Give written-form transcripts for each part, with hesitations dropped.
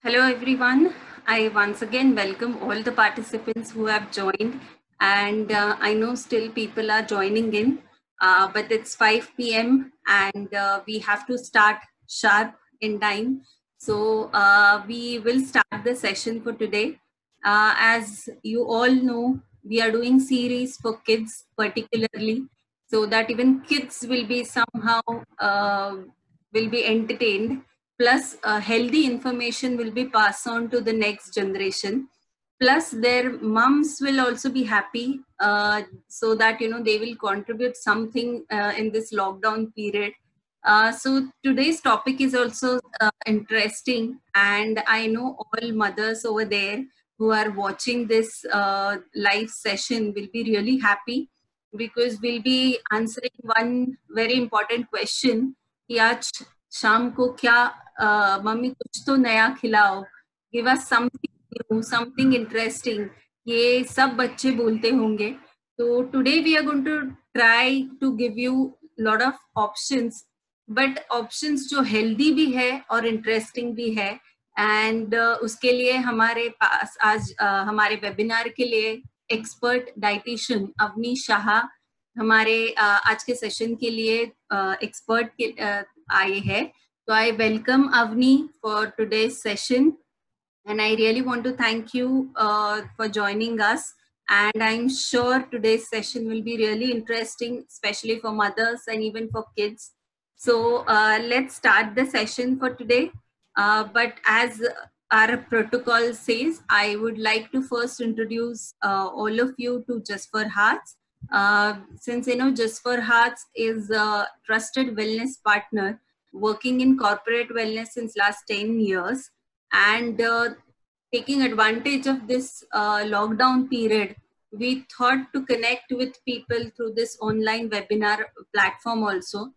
Hello everyone. I once again welcome all the participants who have joined, and I know still people are joining in, but it's 5 p.m. and we have to start sharp in time. So we will start the session for today. As you all know, we are doing series for kids particularly, so that even kids will be somehow will be entertained, plus healthy information will be passed on to the next generation, plus their mums will also be happy, so that they will contribute something in this lockdown period. So today's topic is also interesting, and I know all mothers over there who are watching this live session will be really happy, because we'll be answering one very important question कि आज शाम को क्या mummy कुछ तो नया खिलाओ, give us something new, something interesting, ये सब बच्चे बोलते होंगे. तो today we are going to try to give you lot of options, but options जो हेल्दी भी है और इंटरेस्टिंग भी है. एंड उसके लिए हमारे पास आज हमारे वेबिनार के लिए एक्सपर्ट डाइटिशियन अवनी शाह हमारे आज के सेशन के लिए एक्सपर्ट आए हैं. तो I welcome Avni for today's session, and I really want to thank you for joining us. And I'm sure today's session will be really interesting, especially for mothers and even for kids. So let's start the session for today. But as our protocol says, I would like to first introduce all of you to Just for Hearts. Since Just for Hearts is a trusted wellness partner working in corporate wellness since last 10 years, and taking advantage of this lockdown period, we thought to connect with people through this online webinar platform also.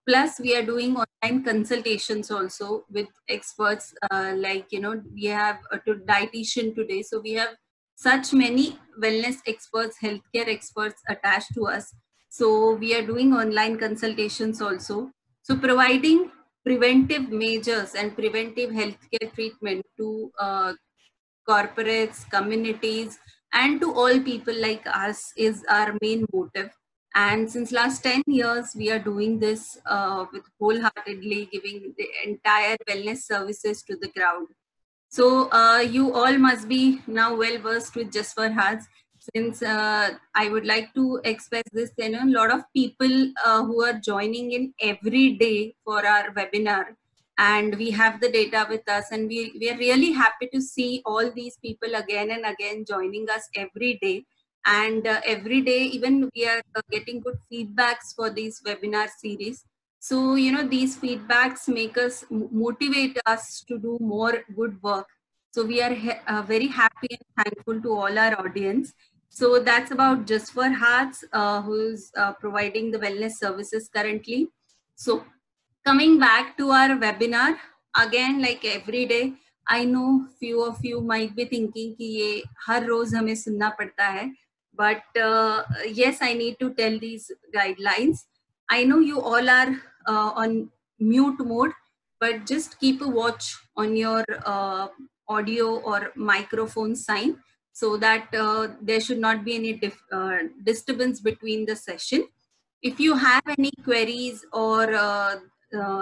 Plus, we are doing online consultations also with experts, we have a dietitian today. So we have such many wellness experts, healthcare experts attached to us. So we are doing online consultations also. So providing preventive measures and preventive healthcare treatment to corporates, communities, and to all people like us is our main motive. And since last 10 years, we are doing this with wholeheartedly giving the entire wellness services to the crowd. So you all must be now well versed with Just for Hearts. Since I would like to express this, a lot of people who are joining in every day for our webinar, and we have the data with us, and we are really happy to see all these people again and again joining us every day. And every day, even we are getting good feedbacks for these webinar series. So, these feedbacks make us motivate us to do more good work. So we are very happy and thankful to all our audience. So that's about Just for Hearts, who's providing the wellness services currently. So coming back to our webinar, again, like every day, I know few of you might be thinking कि ये हर रोज हमें सुनना पड़ता है. But yes, I need to tell these guidelines. I know you all are on mute mode, but just keep a watch on your audio or microphone sign, so that there should not be any disturbance between the session. If you have any queries or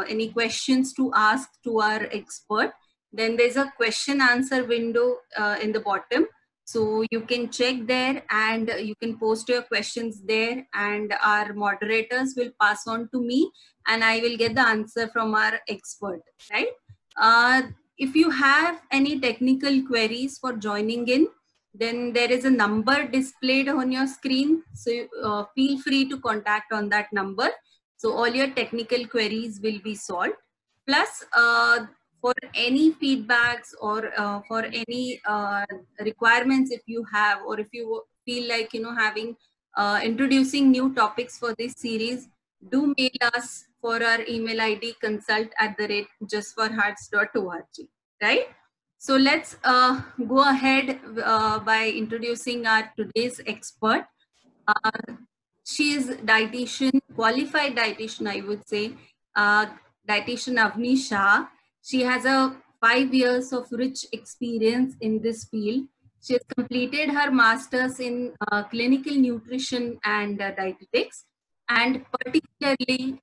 any questions to ask to our expert, then there's a question answer window in the bottom. So you can check there, and you can post your questions there, and our moderators will pass on to me, and I will get the answer from our expert, right? If you have any technical queries for joining in, then there is a number displayed on your screen. So feel free to contact on that number. So all your technical queries will be solved. Plus, for any feedbacks or for any requirements if you have, or if you feel like having introducing new topics for this series, do mail us for our email ID consult@justforhearts.org, right? So let's go ahead by introducing our today's expert. She is dietitian, qualified dietitian, I would say, dietitian Avni Shah. She has a 5 years of rich experience in this field. She has completed her master's in clinical nutrition and dietetics, and particularly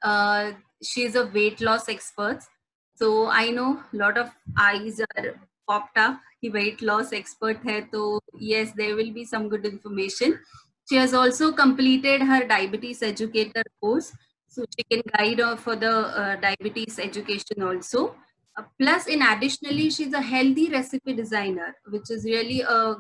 she is a weight loss expert. So I know a lot of eyes are popped up. कि weight loss expert है, तो yes, there will be some good information. She has also completed her diabetes educator course, so she can guide for the diabetes education also. Plus, in additionally, she's a healthy recipe designer, which is really a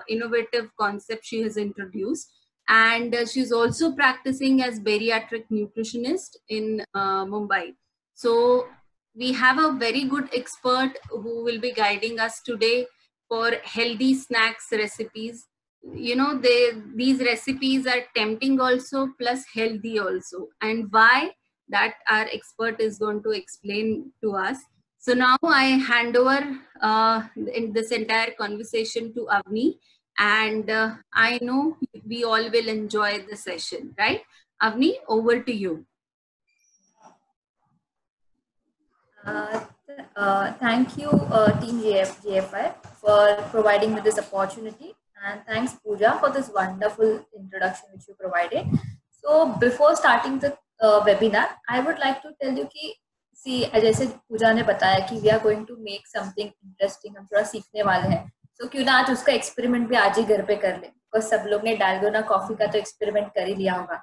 innovative concept she has introduced. And she's also practicing as bariatric nutritionist in Mumbai. So we have a very good expert who will be guiding us today for healthy snacks recipes. You know, these recipes are tempting also, plus healthy also, and why, that our expert is going to explain to us. So now I hand over in this entire conversation to Avni, and I know we all will enjoy the session, right? Avni, over to you. Thank you, Team JFI, for providing me this opportunity, and thanks, Pooja, for this wonderful introduction which you provided. So, before starting the webinar, I would like to tell you कि जैसे पूजा ने बताया कि we are going to make something interesting, हम थोड़ा सीखने वाले हैं, तो क्यों ना आज उसका एक्सपेरिमेंट भी आज ही घर पे कर लें, बिकॉज सब लोग ने डालगोना कॉफी का तो एक्सपेरिमेंट कर ही लिया होगा.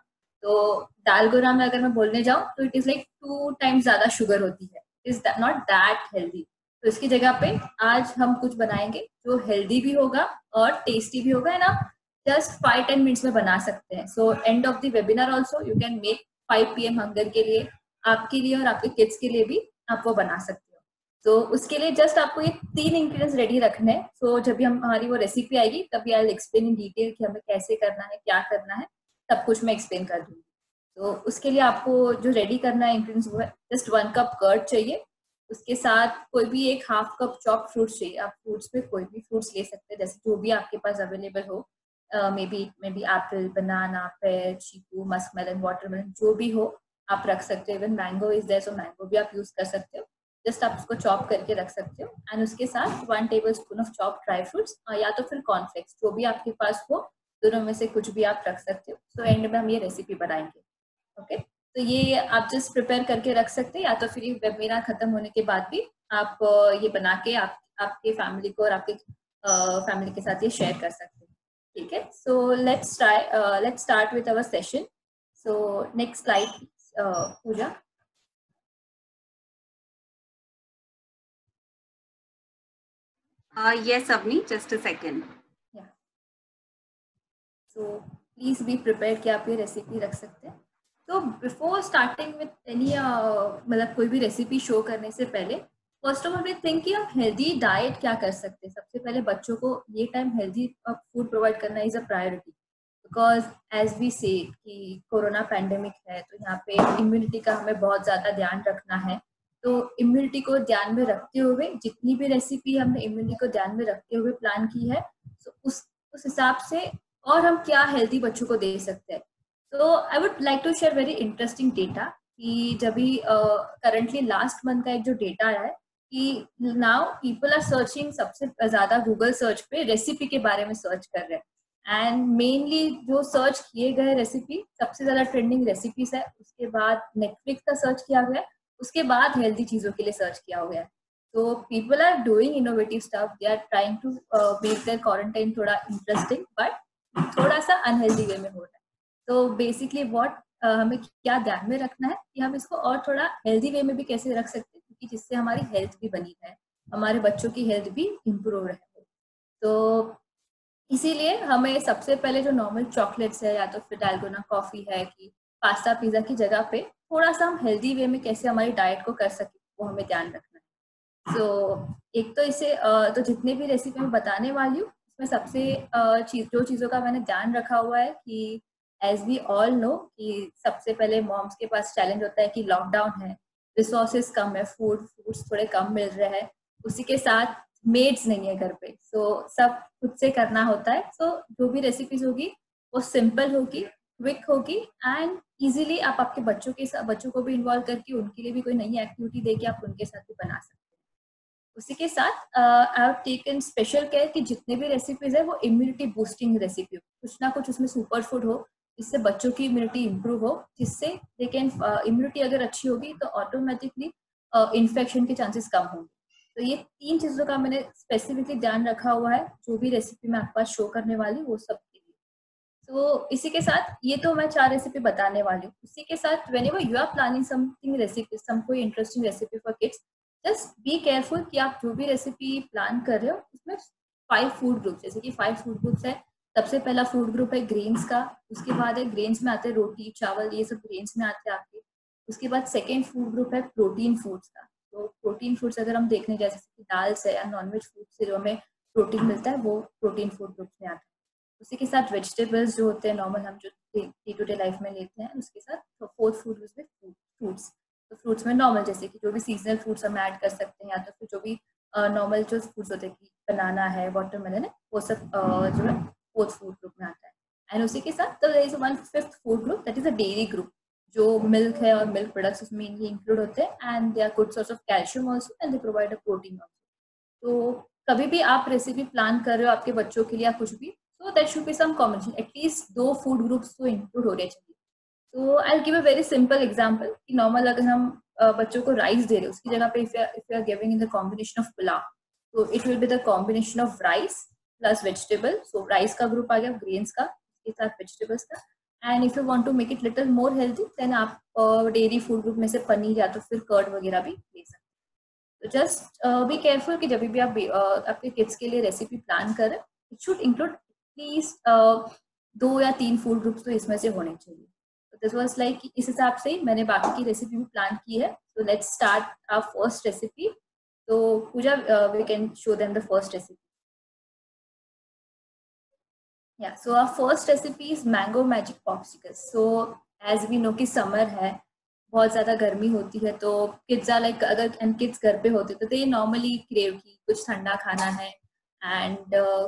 तो डालगोना में अगर मैं बोलने जाऊँ तो इट इज लाइक 2 times ज्यादा शुगर होती है, इज नॉट दैट हेल्दी. तो इसकी जगह पे आज हम कुछ बनाएंगे जो हेल्दी भी होगा और टेस्टी भी होगा, एंड आप जस्ट 5-10 मिनट्स में बना सकते हैं. So end of the webinar also you can make 5 PM hunger के लिए, आपके लिए और आपके किड्स के लिए भी आप वो बना सकते हो. तो उसके लिए जस्ट आपको ये 3 इंग्रेडिएंट्स रेडी रखने हैं. सो जब भी हमारी वो रेसिपी आएगी तभी I will explain in detail कि हमें कैसे करना है, क्या करना है, सब कुछ मैं एक्सप्लेन कर दूंगी. तो उसके लिए आपको जो रेडी करना है इंग्रेडिएंट्स वो है जस्ट 1 कप कर्ड चाहिए. उसके साथ कोई भी एक 1/2 कप चॉप फ्रूट्स चाहिए. आप फ्रूट्स में कोई भी फ्रूट्स ले सकते हैं, जैसे जो भी आपके पास अवेलेबल हो. Maybe apple, banana, pear, chikoo, muskmelon, watermelon, जो भी हो आप रख सकते हो. Even mango is there, so mango भी आप यूज कर सकते हो. जस्ट आप उसको चॉप करके रख सकते हो. एंड उसके साथ 1 tablespoon of chop dry fruits, या तो फिर कॉर्नफ्लेक्स, जो भी आपके पास हो, दोनों में से कुछ भी आप रख सकते हो. सो एंड में हम ये रेसिपी बनाएंगे. ओके, तो ये आप जस्ट प्रिपेयर करके रख सकते हैं, या तो फिर ये वेबिनार खत्म होने के बाद भी आप ये बना के आपके फैमिली को और आपके फैमिली के साथ ये शेयर कर सकते हैं. ठीक है, so let's start with our session. So next slide Pooja. Yes, Avni, just a second. Yeah. So please be prepared कि आप ये रेसिपी रख सकते हैं. तो बिफोर स्टार्टिंग विद एनी मतलब कोई भी रेसिपी शो करने से पहले first of all we think कि हम हेल्दी डाइट क्या कर सकते हैं. सबसे पहले बच्चों को ये टाइम हेल्दी फूड प्रोवाइड करना is a priority, because as we say कि कोरोना पैंडेमिक है, तो यहाँ पे इम्यूनिटी का हमें बहुत ज़्यादा ध्यान रखना है. तो इम्यूनिटी को ध्यान में रखते हुए जितनी भी रेसिपी हमने इम्यूनिटी को ध्यान में रखते हुए प्लान की है, तो उस हिसाब से और हम क्या हेल्दी बच्चों को दे सकते हैं. तो I would like to share very interesting data कि जब भी करंटली लास्ट मंथ का एक जो डेटा है कि नाउ पीपल आर सर्चिंग, सबसे ज्यादा गूगल सर्च पे रेसिपी के बारे में सर्च कर रहे हैं. एंड मेनली जो सर्च किए गए रेसिपी, सबसे ज्यादा ट्रेंडिंग रेसिपीज है. उसके बाद नेटफ्लिक्स का सर्च किया गया है, उसके बाद हेल्दी चीजों के लिए सर्च किया हुआ है. तो people are doing innovative stuff, they are trying to make their quarantine थोड़ा इंटरेस्टिंग, बट थोड़ा सा अनहेल्दी वे में हो रहा है. तो बेसिकली व्हाट हमें क्या ध्यान में रखना है कि हम इसको और थोड़ा हेल्दी वे में भी कैसे रख सकते हैं, क्योंकि जिससे हमारी हेल्थ भी बनी रहे, हमारे बच्चों की हेल्थ भी इम्प्रूव रहे. तो इसीलिए हमें सबसे पहले जो नॉर्मल चॉकलेट्स है या तो फिर डालगोना कॉफी है कि पास्ता पिज्जा की जगह पे थोड़ा सा हम हेल्दी वे में कैसे हमारी डाइट को कर सके, वो हमें ध्यान रखना है. तो एक तो इसे तो जितने भी रेसिपी मैं बताने वाली हूँ उसमें सबसे जो चीज़ों का मैंने ध्यान रखा हुआ है कि एज वी ऑल नो कि सबसे पहले मॉम्स के पास चैलेंज होता है कि लॉकडाउन है, रिसोर्सेज कम है, फूड्स थोड़े कम मिल रहे हैं, उसी के साथ मेड्स नहीं है घर पे, सो सब खुद से करना होता है. सो जो भी रेसिपीज होगी वो सिंपल होगी, क्विक होगी, एंड इजीली आप आपके बच्चों को भी इन्वॉल्व करके उनके लिए भी कोई नई एक्टिविटी देके आप उनके साथ भी बना सकते हैं. उसी के साथ I have taken special care कि जितने भी रेसिपीज है वो इम्यूनिटी बूस्टिंग रेसिपी हो, कुछ ना कुछ उसमें सुपर फूड हो जिससे बच्चों की इम्यूनिटी इंप्रूव हो, जिससे दे कैन इम्यूनिटी अगर अच्छी होगी तो ऑटोमेटिकली इन्फेक्शन के चांसेस कम होंगे। तो ये 3 चीज़ों का मैंने स्पेसिफिकली ध्यान रखा हुआ है जो भी रेसिपी मैं आपके पास शो करने वाली वो सब के लिए। तो इसी के साथ ये तो मैं 4 रेसिपी बताने वाली हूँ। उसी के साथ whenever you are planning something recipe, some कोई interesting recipe for kids, just be careful कि आप जो भी रेसिपी प्लान कर रहे हो उसमें 5 फूड ग्रुप, जैसे कि 5 फूड ग्रुप्स है। सबसे पहला फूड ग्रुप है ग्रेन्स का, उसके बाद है ग्रेन्स में आते हैं रोटी चावल, ये सब ग्रेन्स में आते हैं आपके। उसके बाद सेकेंड फूड ग्रुप है प्रोटीन फूड्स का। तो प्रोटीन फूड्स अगर हम देखने जाए जैसे कि दाल से या नॉनवेज फूड से जो हमें प्रोटीन मिलता है वो प्रोटीन फूड ग्रुप में आता है। उसी के साथ वेजिटेबल्स जो होते हैं नॉर्मल हम जो डे टू डे लाइफ में लेते हैं, उसके साथ फोर्थ फूड में फ्रूट्स। तो फ्रूट्स में नॉर्मल जैसे कि जो भी सीजनल फ्रूट्स हम ऐड कर सकते हैं, या तो फिर जो भी नॉर्मल जो फ्रूट्स होते हैं कि बनाना है, वाटरमेलन है, वो सब जो है फोर्थ फूड ग्रुप में आता है। एंड उसी के साथ तो there is one fifth food group, that is a dairy group, जो मिल्क है और मिल्क प्रोडक्ट्स उसमें मेनली इंक्लूड होते हैं, and they are good source of calcium also and they provide a protein also. तो कभी भी आप रेसिपी प्लान कर रहे हो आपके बच्चों के लिए या कुछ भी, so that should be some combination, at least 2 food groups तो इंक्लूड हो रहे चाहिए। तो I give a very simple example कि नॉर्मल अगर हम बच्चों को राइस दे रहे हैं उसकी जगह पे if you are giving in the combination of pulao, तो it will be the combination of rice plus vegetable. So rice का ग्रुप आ गया, ग्रेन्स का, इसके साथ वेजिटेबल्स का। And if you want to make it little more healthy then आप dairy food group में से पनीर या तो फिर कर्ड वगैरह भी ले सकते हैं। तो जस्ट बी केयरफुल कि जब भी आप आपके किड्स के लिए रेसिपी प्लान करें, इट शुड इंक्लूड एटलीस्ट 2 या 3 फूड ग्रुप्स तो इसमें से होने चाहिए। तो दिस वाज लाइक इस हिसाब से ही मैंने बाकी की रेसिपी भी प्लान की है। तो let's start our first recipe. तो Pooja, we can show them the first recipe. Yeah so our first recipe is mango magic popsicles. So as we know कि समर है, बहुत ज़्यादा गर्मी होती है, तो किड्स आर लाइक, अगर किड्स घर पे होते तो दे नॉर्मली क्रेव की कुछ ठंडा खाना है एंड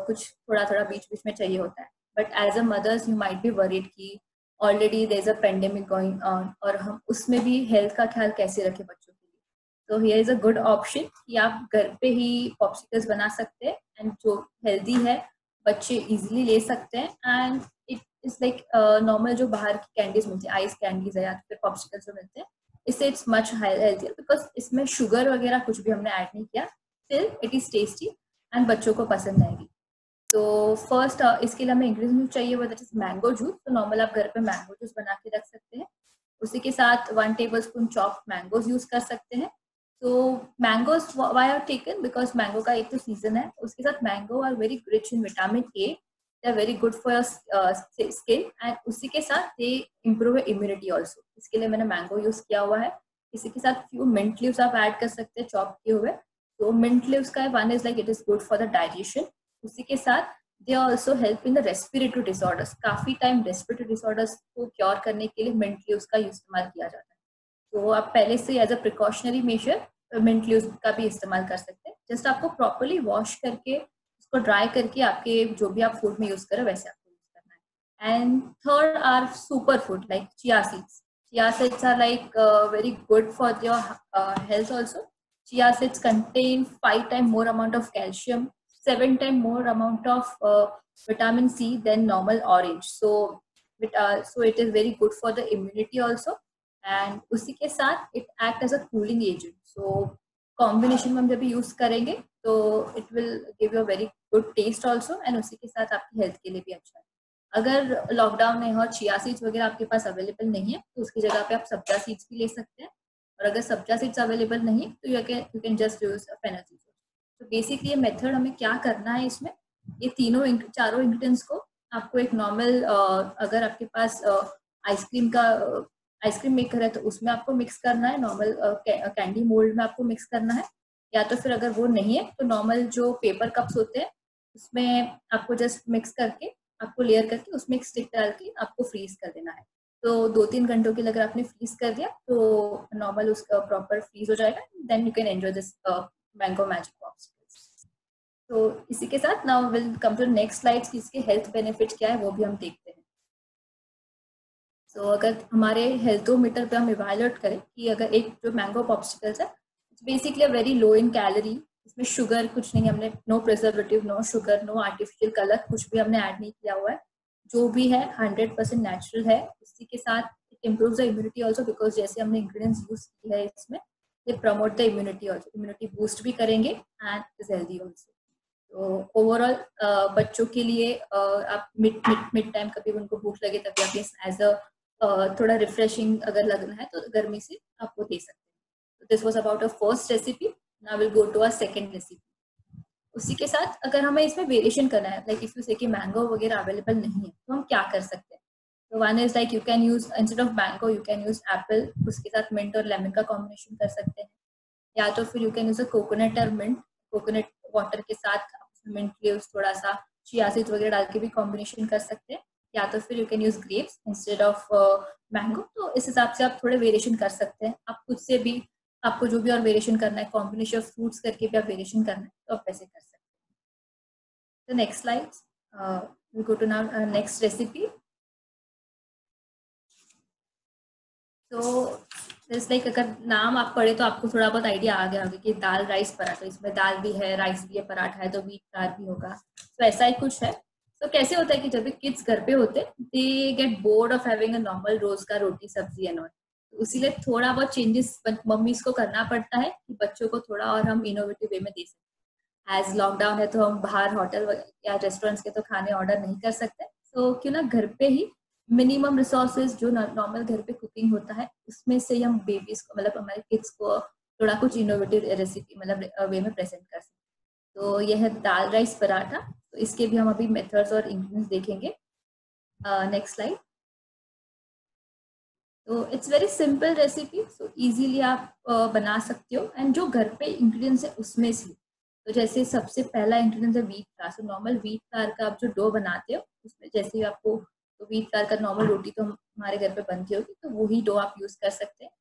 कुछ थोड़ा थोड़ा बीच बीच में चाहिए होता है। But as a mothers you might be worried कि already there is a pandemic going on और हम उसमें भी हेल्थ का ख्याल कैसे रखें बच्चों के लिए। तो here is a good option कि आप घर पे ही पॉप्सिकल्स बना सकते हैं एंड जो हेल्दी है, बच्चे इजीली ले सकते हैं। And it is like normal जो बाहर की कैंडीज मिलती है, आइस कैंडीज है या फिर पॉप्सिकल्स जो मिलते हैं, इससे इट्स मच हेल्थियर बिकॉज इसमें शुगर वगैरह कुछ भी हमने ऐड नहीं किया। Still it is tasty and बच्चों को पसंद आएगी। तो फर्स्ट इसके लिए हमें इंग्रेडिएंट चाहिए वो दैट इज मैंगो जूस। तो नॉर्मल आप घर पे मैंगो जूस बना के रख सकते हैं। उसी के साथ 1 टेबलस्पून चॉप्ड मैंगोज यूज कर सकते हैं। तो mangoes why are taken because mango का एक तो सीजन है, उसके साथ mango are very rich in vitamin A, they are very good for your skin and उसी के साथ दे इम्प्रूव इम्यूनिटी ऑल्सो। इसके लिए मैंने मैंगो यूज किया हुआ है। इसी के साथ फ्यू मिंट लीव्स आप ऐड कर सकते हैं चॉप किए हुए। तो मिंट लीव्स का one is like it is good for the digestion. उसी के साथ they also help in the respiratory disorders. काफी टाइम रेस्पिरेटरी डिसऑर्डर्स को क्योर करने के लिए मिंट लीव्स का इस्तेमाल किया जाता है। तो आप पहले से as a precautionary measure mint leaves का भी इस्तेमाल कर सकते हैं। जस्ट आपको प्रॉपरली वॉश करके उसको ड्राई करके आपके जो भी आप फूड में यूज करें वैसे आपको यूज करना है। And third are super food like chia seeds. Chia seeds are like very good for your health also. Chia seeds contain 5 times more amount of calcium, 7 times more amount of vitamin C than normal orange. So it is very good for the immunity also. And उसी के साथ it act as a cooling agent. So combination में हम जब use करेंगे तो it will give you a very good taste also and उसी के साथ आपकी हेल्थ के लिए भी अच्छा है। अगर लॉकडाउन है और चिया सीड्स वगैरह आपके पास अवेलेबल नहीं है तो उसकी जगह पे आप सब्जा सीड्स भी ले सकते हैं। और अगर सब्जा सीड्स अवेलेबल नहीं है तो you can just use fennel seeds. तो बेसिकली ये मेथड हमें क्या करना है, इसमें ये चारों इंग्रेडिएंट्स को आपको एक नॉर्मल अगर आपके पास आइसक्रीम मेकर है तो उसमें आपको मिक्स करना है, नॉर्मल कैंडी मोल्ड में आपको मिक्स करना है। या तो फिर अगर वो नहीं है तो नॉर्मल जो पेपर कप्स होते हैं उसमें आपको जस्ट मिक्स करके आपको लेयर करके उसमें एक स्टिक डाल के आपको फ्रीज कर देना है। तो 2-3 घंटों के लिए अगर आपने फ्रीज कर दिया तो नॉर्मल उसका प्रॉपर फ्रीज हो जाएगा। Then you can enjoy this mango magic popsicles. तो इसी के साथ now will come to next slides कि इसके हेल्थ बेनिफिट क्या है वो भी हम देखते हैं। तो अगर हमारे हेल्थोमीटर पे हम इवैल्यूएट करें कि अगर एक जो मैंगो पॉप्सिकल्स है it's basically very low in calorie, इसमें शुगर कुछ नहीं, हमने no preservative, no sugar, no artificial colour, कुछ भी हमने ऐड नहीं किया हुआ है। जो भी है 100% नेचुरल है। उसी के साथ it improves the immunity also, because जैसे हमने इंग्रेडिएंट्स यूज की है इसमें, ये promote the immunity also, immunity boost भी करेंगे एंड इज हेल्दी ऑल्सो। तो ओवरऑल बच्चों के लिए आप मिड टाइम कभी उनको भूख लगे तभी आप एज अ थोड़ा रिफ्रेशिंग अगर लगना है तो गर्मी से आप वो दे सकते हैं। This was about a first recipe. Now will go to a second recipe. उसी के साथ अगर हमें इसमें वेरिएशन करना है, लाइक इफ यू से कि मैंगो वगैरह अवेलेबल नहीं है तो हम क्या कर सकते हैं। तो one is like you can use instead of mango you can use Apple, उसके साथ मिंट और लेमन का कॉम्बिनेशन कर सकते हैं। या तो फिर you can use a coconut और मिंट, कोकोनट वाटर के साथ मिंट लीव्स थोड़ा सा चिया सीड्स वगैरह डाल के भी कॉम्बिनेशन कर सकते हैं। या तो फिर you can use grapes instead of mango. तो इस हिसाब से आप थोड़े वेरिएशन कर सकते हैं। आप खुद से भी आपको जो भी और वेरिएशन करना है, कॉम्बिनेशन ऑफ फ्रूट्स करके भी आप वेरिएशन करना है तो आप वैसे कर सकते हैं। तो next slide, we go to now next recipe. तो जैसे लाइक अगर नाम आप पढ़े तो आपको थोड़ा बहुत आइडिया आ गया होगा कि दाल राइस पराठा, इसमें दाल भी है, राइस भी है, पराठा है तो व्हीट फ्लावर भी होगा। तो ऐसा ही कुछ है। तो कैसे होता है कि जब भी किड्स घर पे होते they get bored of having a normal रोज का रोटी सब्जी एंड ऑल। इसीलिए थोड़ा बहुत चेंजेस मम्मीज को करना पड़ता है कि बच्चों को थोड़ा और हम इनोवेटिव वे में दे सकते हैं। एज लॉकडाउन है तो हम बाहर होटल या रेस्टोरेंट्स के तो खाने ऑर्डर नहीं कर सकते। तो क्यों ना घर पे ही मिनिमम रिसोर्सेज जो नॉर्मल घर पे कुकिंग होता है उसमें से हम बेबीज को, मतलब हमारे किड्स को थोड़ा कुछ इनोवेटिव रेसिपी मतलब वे में प्रेजेंट कर सकते हैं। तो यह है दाल राइस पराठा। तो इसके भी हम अभी मेथड्स और इंग्रेडिएंट्स देखेंगे। Next slide. तो it's very simple recipe, so easily आप बना सकते हो एंड जो घर पे इंग्रेडिएंट्स है उसमें से। तो जैसे सबसे पहला इंग्रेडिएंट है wheat flour. So normal wheat flour का आप जो डो बनाते हो उसमें जैसे ही आपको, तो व्हीट फ्लावर का नॉर्मल रोटी तो हमारे घर पे बनती होगी तो वही डो आप यूज कर सकते हैं।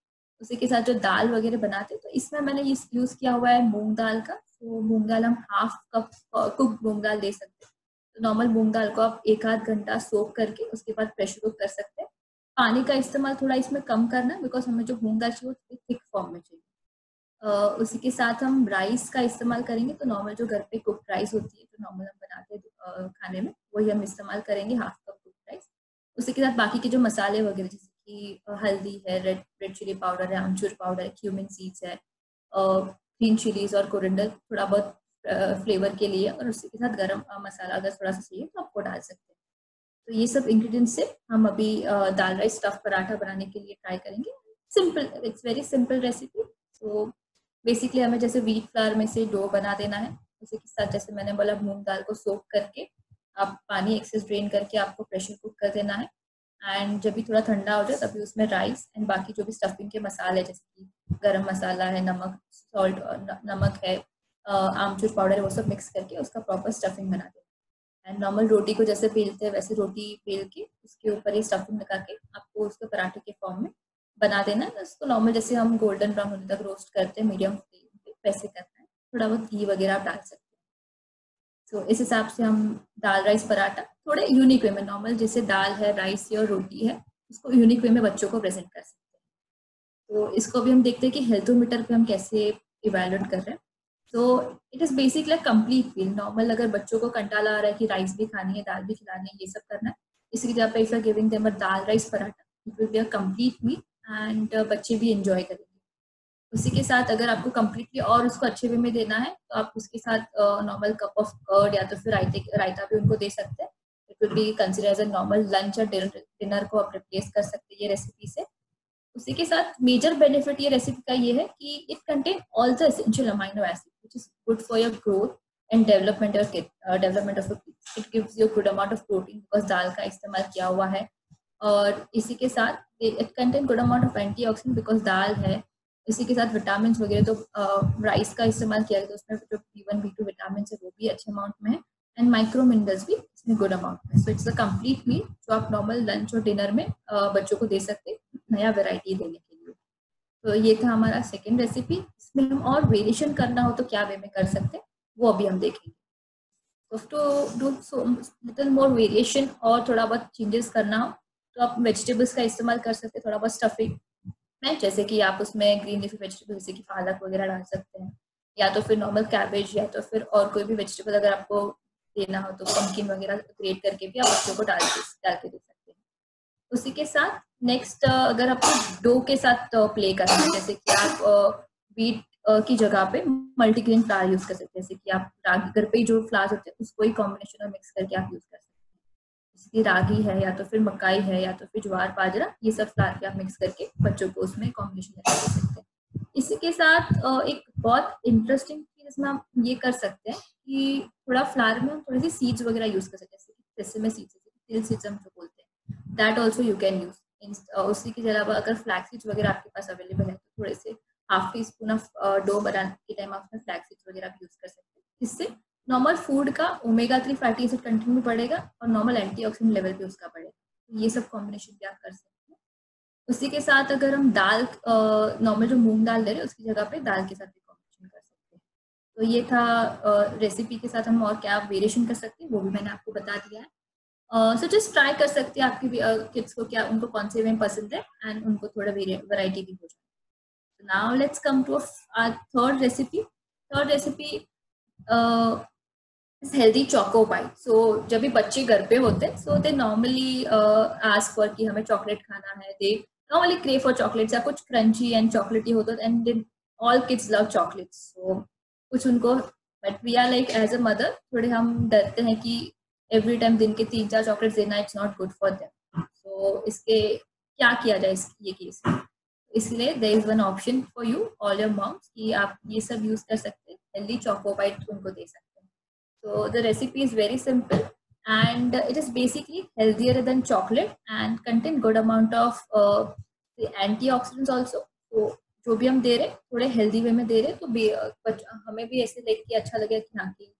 उसी के साथ जो दाल वगैरह बनाते हैं तो इसमें मैंने यूज किया हुआ है मूंग दाल का। तो मूंग दाल हम हाफ कप कुक मूंग दाल दे सकते हैं। तो नॉर्मल मूंग दाल को आप 1 आध घंटा सोक करके उसके बाद प्रेशर कुक कर सकते हैं। पानी का इस्तेमाल थोड़ा इसमें कम करना है बिकॉज हमें जो मूंग दाल चाहिए वो थिक फॉर्म में चाहिए। उसी के साथ हम राइस का इस्तेमाल करेंगे। तो नॉर्मल जो घर पे कुक्ड राइस होती है जो नॉर्मल हम बनाते हैं खाने में, वही हम इस्तेमाल करेंगे, हाफ कप कुक्ड राइस। उसी के साथ बाकी के जो मसाले वगैरह जैसे कि हल्दी है, रेड चिली पाउडर है, अमचूर पाउडर है, क्यूमिन सीड्स है, ग्रीन चिलीज और कोरिएंडर थोड़ा बहुत फ्लेवर के लिए, और उसी के साथ गरम मसाला अगर थोड़ा सा चाहिए तो आपको डाल सकते हैं। तो ये सब इंग्रेडिएंट्स से हम अभी दाल राइस स्टफ पराठा बनाने के लिए ट्राई करेंगे। Simple, it's very simple recipe. तो बेसिकली हमें जैसे व्हीट फ्लावर में से डो बना देना है। उसी के साथ जैसे मैंने बोला मूंग दाल को सोक करके आप पानी एक्सेस ड्रेन करके आपको प्रेशर कुक कर देना है। एंड जब भी थोड़ा ठंडा हो जाए तभी उसमें राइस एंड बाकी जो भी स्टफिंग के मसाले जैसे कि गरम मसाला है, नमक, सॉल्ट, नमक है, आमचूर पाउडर है, वो सब मिक्स करके उसका प्रॉपर स्टफिंग बना देना। एंड नॉर्मल रोटी को जैसे बेलते हैं वैसे रोटी बेल के उसके ऊपर ये स्टफिंग लगा के आपको उसको पराठे के फॉर्म में बना देना है। उसको नॉर्मल जैसे हम गोल्डन ब्राउन होने तक रोस्ट करते हैं मीडियम फ्लेम पे वैसे करना है। थोड़ा बहुत घी वगैरह आप डाल सकते हैं। तो इस हिसाब से हम दाल राइस पराठा थोड़े यूनिक वे में, नॉर्मल जैसे दाल है, राइस है और रोटी है, उसको यूनिक वे में बच्चों को प्रेजेंट कर सकते हैं। तो इसको भी हम देखते हैं कि हेल्थोमीटर पे हम कैसे इवेलुएट कर रहे हैं। तो it is basically complete meal. Normal अगर बच्चों को कंटाला आ रहा है कि राइस भी खानी है, दाल भी खिलानी है, ये सब करना है, इसकी जगह पे if you are giving them a dal rice paratha, it will be a complete meal and बच्चे भी एंजॉय करेंगे। उसी के साथ अगर आपको कम्प्लीटली और उसको अच्छे वे में देना है तो आप उसके साथ नॉर्मल कप ऑफ कर्ड या तो फिर रायता भी उनको दे सकते हैं। It will be consider as a normal lunch और डिनर को आप रिप्लेस कर सकते हैं ये रेसिपी से। उसी के साथ मेजर बेनिफिट ये रेसिपी का ये है कि it contain all the essential amino acid which is good for your growth and development of kids. It gives you good amount of protein because दाल का इस्तेमाल किया हुआ है। और इसी के साथ it contain good amount of antioxidant because दाल है। इसी के साथ विटामिन वगैरह तो राइस का इस्तेमाल किया गया तो उसमें जो B1 B2 विटामिन है वो भी अच्छे अमाउंट में है एंड माइक्रो मिनरल्स भी इसमें गुड अमाउंट में। सो इट्स अ कंप्लीट मील जो आप नॉर्मल लंच और डिनर में बच्चों को दे सकते हैं नया वैरायटी देने के लिए। तो ये था हमारा सेकेंड रेसिपी। इसमें हम और वेरिएशन करना हो तो क्या वे में कर सकते हैं वो अभी हम देखेंगे। तो to do so little more variation और थोड़ा बहुत चेंजेस करना हो तो आप वेजिटेबल्स का इस्तेमाल कर सकते हैं थोड़ा बहुत स्टफिंग में, जैसे कि आप उसमें ग्रीन लीफी वेजिटेबल जैसे कि पालक वगैरह डाल सकते हैं या तो फिर नॉर्मल कैबेज, या तो फिर और कोई भी वेजिटेबल अगर आपको देना हो तो पंकिन वगैरह ग्रेट करके भी आप बच्चों को डाल के दे सकते हैं। उसी के साथ नेक्स्ट अगर आपको डो के साथ प्ले करना है, जैसे कि आप व्हीट की जगह पे मल्टीग्रेन फ्लावर यूज कर सकते हैं, जैसे कि आप रागी घर पे ही जो फ्लावर्स होते हैं उसको ही कॉम्बिनेशन में मिक्स करके आप यूज कर सकते हैं। जैसे कि रागी है, या तो फिर मकाई है, या तो फिर ज्वार बाजरा, ये सब फ्लावर के आप मिक्स करके बच्चों को उसमें कॉम्बिनेशन में दे सकते हैं। इसी के साथ एक बहुत इंटरेस्टिंग चीज इसमें आप ये कर सकते हैं कि थोड़ा फ्लावर में हम थोड़ी सी सीड्स वगैरह यूज कर सकते हैं, जैसे सेसमे सीड्स, तिल सीड्स हम जो बोलते हैं, that also you can use. उसी के अलावा अगर फ्लैक्स सीड्स वगैरह आपके पास अवेलेबल है तो थोड़े से half teaspoon of बनाने के टाइम आप उसमें फ्लैक्स सीड्स वगैरह भी यूज कर सकते हैं। इससे नॉर्मल फूड का ओमेगा 3 फैटी एसिड कंटेंट भी बढ़ेगा और नॉर्मल एंटीऑक्सीडेंट लेवल भी उसका बढ़ेगा। ये सब कॉम्बिनेशन भी आप कर सकते हैं। उसी के साथ अगर हम दाल नॉर्मल जो मूंग दाल ले रहे हैं उसकी जगह पे दाल के साथ भी कॉम्बिनेशन कर सकते हैं। तो ये था रेसिपी के साथ हम और क्या वेरिएशन कर सकते हैं वो भी मैंने आपको बता दिया है। सो जस्ट ट्राई कर सकते हैं आपकी किड्स को क्या उनको कौन से में पसंद है, एंड उनको थोड़ा वैरायटी भी हो जाए। So now let's come to our third recipe. Third recipe is healthy choco pie. So जब भी बच्चे घर पे होते हैं, so they normally ask for कि हमें चॉकलेट खाना है. They normally crave for chocolates या कुछ crunchy and chocolatey होता है, and then all kids love chocolates. So कुछ उनको, but we are like as a mother थोड़े हम डरते हैं कि every time दिन के 3-4 चॉकलेट्स देना it's not good for them. So इसके क्या किया जाए ये केस में? इसलिए there is one option for you all your moms कि आप ये सब यूज कर सकते हैं, हेल्दी चोको बाइट उनको दे सकते हैं। So the recipe is very simple and it is basically healthier than chocolate and contain good amount of the antioxidants also. तो जो भी हम दे रहे थोड़े हेल्दी वे में दे रहे तो हमें भी ऐसे देख के अच्छा लगे कि हाँ कि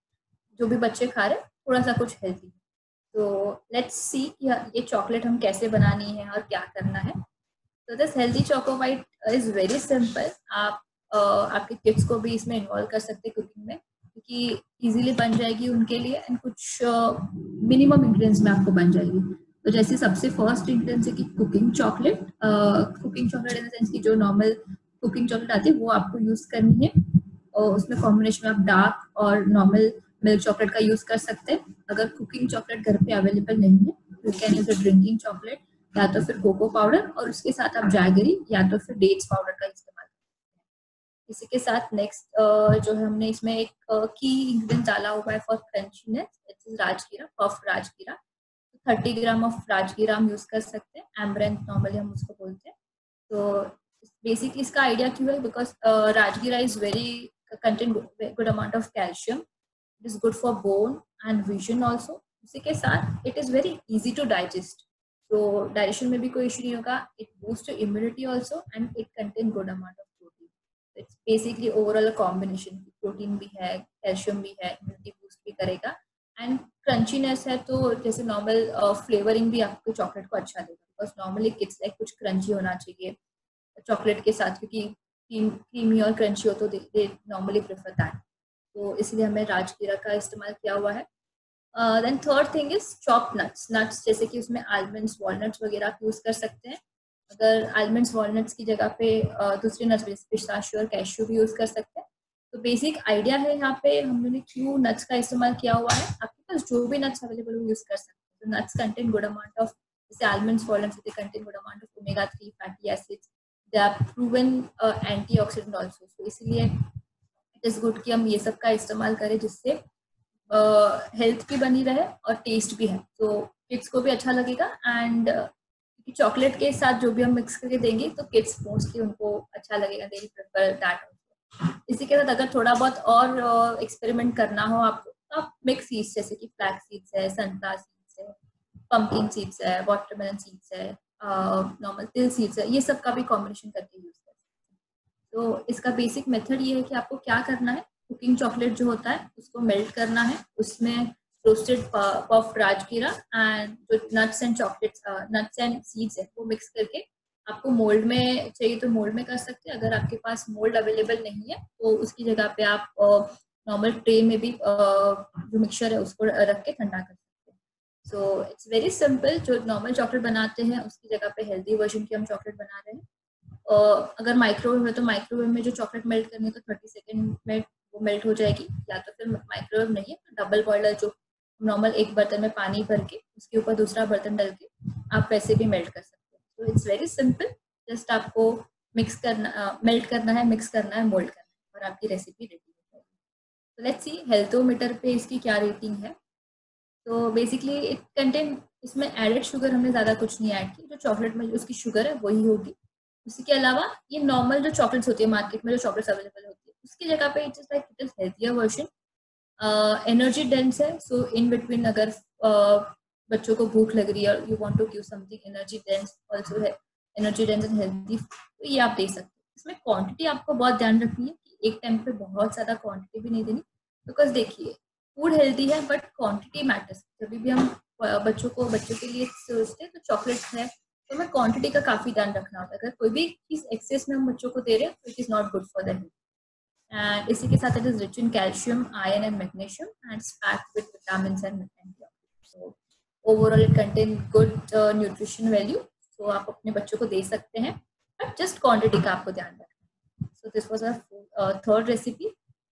जो भी बच्चे खा रहे थोड़ा सा कुछ हेल्दी। तो लेट्स सी कि ये चॉकलेट हम कैसे बनानी है और क्या करना है। तो this healthy choco bite is very simple. आप आपके किड्स को भी इसमें इन्वॉल्व कर सकते हैं कुकिंग में, क्योंकि इजीली बन जाएगी उनके लिए एंड कुछ मिनिमम इंग्रेडिएंट्स में आपको बन जाएगी। तो जैसे सबसे फर्स्ट इंग्रेडिएंट्स है कि cooking chocolate in the sense की जो नॉर्मल कुकिंग चॉकलेट आती है वो आपको यूज करनी है, और उसमें कॉम्बिनेशन में आप डार्क और नॉर्मल मिल्क चॉकलेट का यूज कर सकते हैं। अगर कुकिंग चॉकलेट घर पे अवेलेबल नहीं है you can use a drinking chocolate या तो फिर कोको पाउडर, और उसके साथ आप जैगरी या तो फिर डेट्स पाउडर का इस्तेमाल करते हैं। इसी के साथ नेक्स्ट जो है हमने इसमें एक की इंग्रेडिएंट डाला हुआ है फॉर क्रंचीनेस, इट्स राजगीरा, पफ राजगीरा। 30 ग्राम ऑफ राजगीरा हम यूज कर सकते हैं, एम्ब्रेंथ नॉर्मली हम उसको बोलते हैं। तो बेसिकली इसका आइडिया क्यों है, because rajgira is very contain good amount of calcium, it is good for bone and vision also. इसी के साथ it is very easy to digest, तो डाइजेशन में भी कोई इशू नहीं होगा। It boost immunity also and it contain good amount of protein. It's basically overall protein भी है, कैल्शियम भी है, इम्यूनिटी बूस्ट भी करेगा एंड क्रंचीनेस है। तो जैसे नॉर्मल फ्लेवरिंग भी आपको चॉकलेट को अच्छा देगा, बिकॉज नॉर्मली किड्स लाइक कुछ क्रंची होना चाहिए चॉकलेट के साथ, क्योंकि क्रीमी और क्रंची हो तो दे नॉर्मली प्रेफर दैट। तो इसलिए हमें राजगीरा का इस्तेमाल किया हुआ है। Then third thing is chop nuts, जैसे कि उसमें आलमंड्स वॉलनट्स वगैरह आप यूज कर सकते हैं। अगर आलमंड्स वॉलनट्स की जगह पे दूसरे नट्स पिस्ताशियो और कैश्यू भी यूज कर सकते हैं। तो बेसिक आइडिया है यहाँ पे हमने ने क्यों नट्स का इस्तेमाल किया हुआ है। आपके पास जो भी नट्स अवेलेबल हो यूज कर सकते हैं। तो nuts contain good amount of, जैसे almonds walnuts they contain good amount of omega 3 fatty acids, they are proven antioxidant also. तो इसलिए इट इज गुड कि हम ये सब का इस्तेमाल करें, जिससे हेल्थ भी बनी रहे और टेस्ट भी है, तो किड्स को भी अच्छा लगेगा। एंड चॉकलेट के साथ जो भी हम मिक्स करके देंगे तो किड्स मोस्टली उनको अच्छा लगेगा, दे प्रेफर दैट। इसी के साथ अगर थोड़ा बहुत और एक्सपेरिमेंट करना हो आपको तो आप मिक्स सीड्स जैसे कि फ्लैक्स सीड्स है, सनफ्लावर सीड्स है, पंपकिन सीड्स है, वाटरमेलन सीड्स है, नॉर्मल तिल सीड्स है, ये सब का भी कॉम्बिनेशन करके यूज कर सकते हैं। तो इसका बेसिक मेथड ये है कि आपको क्या करना है, कुकिंग चॉकलेट जो होता है उसको मेल्ट करना है, उसमें रोस्टेड पफ राजगीरा एंड जो nuts and chocolates nuts and seeds है वो मिक्स करके आपको मोल्ड में चाहिए तो मोल्ड में कर सकते हैं। अगर आपके पास मोल्ड अवेलेबल नहीं है तो उसकी जगह पे आप नॉर्मल ट्रे में भी जो मिक्सचर है उसको रख के ठंडा कर सकते हैं। So it's very simple. जो नॉर्मल चॉकलेट बनाते हैं उसकी जगह पे हेल्दी वर्जन की हम चॉकलेट बना रहे हैं। अगर माइक्रोवेव है तो माइक्रोवेव में जो चॉकलेट मेल्ट करनी है तो 30 सेकेंड में वो वो मेल्ट हो जाएगी, या तो फिर माइक्रोवेव नहीं है तो डबल बॉयलर जो नॉर्मल एक बर्तन में पानी भर के उसके ऊपर दूसरा बर्तन डाल के आप वैसे भी मेल्ट कर सकते हो। तो इट्स वेरी सिंपल, जस्ट आपको मिक्स करना, मेल्ट करना है, मिक्स करना है, मोल्ड करना है और आपकी रेसिपी रेडी हो जाएगी। तो लेट्स सी हेल्थोमीटर पे इसकी क्या रेटिंग है। तो बेसिकली इट कंटेन, इसमें एडेड शुगर हमने ज़्यादा कुछ नहीं ऐड की, जो चॉकलेट में उसकी शुगर है वही होगी। उसी के अलावा ये नॉर्मल जो चॉकलेट्स होती है मार्केट में, जो चॉकलेट्स अवेलेबल होती है उसकी जगह पे it's like it is healthier version, energy dense है। सो इन बिटवीन अगर बच्चों को भूख लग रही है और you want to give something energy dense also है, एनर्जी डेंस एंड हेल्दी, तो ये आप दे सकते हैं। इसमें क्वांटिटी आपको बहुत ध्यान रखनी है कि एक टाइम पे बहुत ज़्यादा क्वांटिटी भी नहीं देनी, बिकॉज देखिए फूड हेल्दी है बट क्वांटिटी मैटर्स। जब भी हम बच्चों के लिए सोचते हैं तो चॉकलेट्स है तो हमें क्वांटिटी का काफ़ी ध्यान रखना होता है। अगर कोई भी चीज़ एक्सेस में हम बच्चों को दे रहे हैं तो it is not good for the health. And इसी के साथ it is rich in calcium, iron and magnesium and packed with vitamins and antioxidants. So overall it contain good nutrition value. So आप अपने बच्चों को दे सकते हैं बट जस्ट क्वांटिटी का आपको ध्यान रखना है। So this was our third recipe.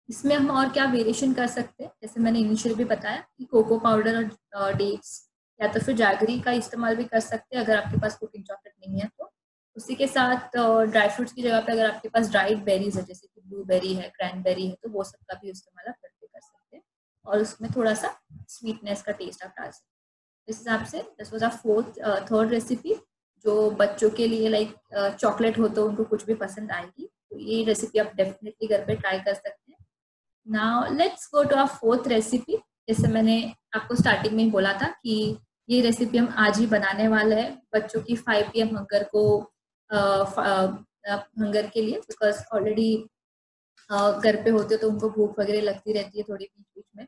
इसमें हम और क्या वेरिएशन कर सकते हैं, जैसे मैंने इनिशियली भी बताया कि कोको पाउडर और डेट्स या तो फिर जैगरी का इस्तेमाल भी कर सकते हैं अगर आपके पास कुकिंग चॉकलेट नहीं है तो। उसी के साथ ड्राई फ्रूट्स की जगह पे अगर आपके पास ड्राइड बेरीज है जैसे कि ब्लूबेरी है, क्रैनबेरी है, तो वो सब का भी इस्तेमाल आप करके कर सकते हैं और उसमें थोड़ा सा स्वीटनेस का टेस्ट आप डाल सकते हैं। इस हिसाब से this was our third recipe, जो बच्चों के लिए लाइक चॉकलेट हो तो उनको कुछ भी पसंद आएगी, तो ये रेसिपी आप डेफिनेटली घर पे ट्राई कर सकते हैं। Now let's go to our fourth recipe. जैसे मैंने आपको स्टार्टिंग में ही बोला था कि ये रेसिपी हम आज ही बनाने वाले हैं बच्चों की 5 PM हंगर को हंगर के लिए, बिकॉज ऑलरेडी घर पे होते तो उनको भूख वगैरह लगती रहती है थोड़ी बीच बीच में,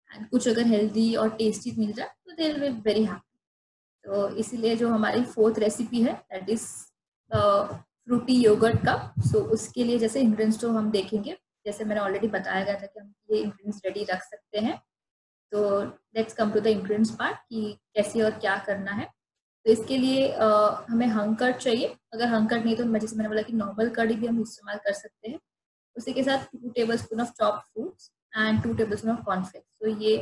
एंड कुछ अगर हेल्दी और टेस्टी मिल जाए तो they will be very happy. तो इसीलिए जो हमारी फोर्थ रेसिपी है दैट इज फ्रूटी योगर्ट का। सो उसके लिए जैसे इंग्रेडिएंट्स जो हम देखेंगे, जैसे मैंने ऑलरेडी बताया गया था कि हम ये इंग्रेडिएंट्स रेडी रख सकते हैं। तो let's come to the ingredients part कि कैसे और क्या करना है। तो इसके लिए हमें हंग कर्ड चाहिए। अगर हंग कर्ड नहीं तो मैं जैसे मैंने बोला कि नॉर्मल कर्ड भी हम इस्तेमाल कर सकते हैं। उसी के साथ 2 tablespoon of chopped fruits and 2 tablespoon of cornflakes. तो ये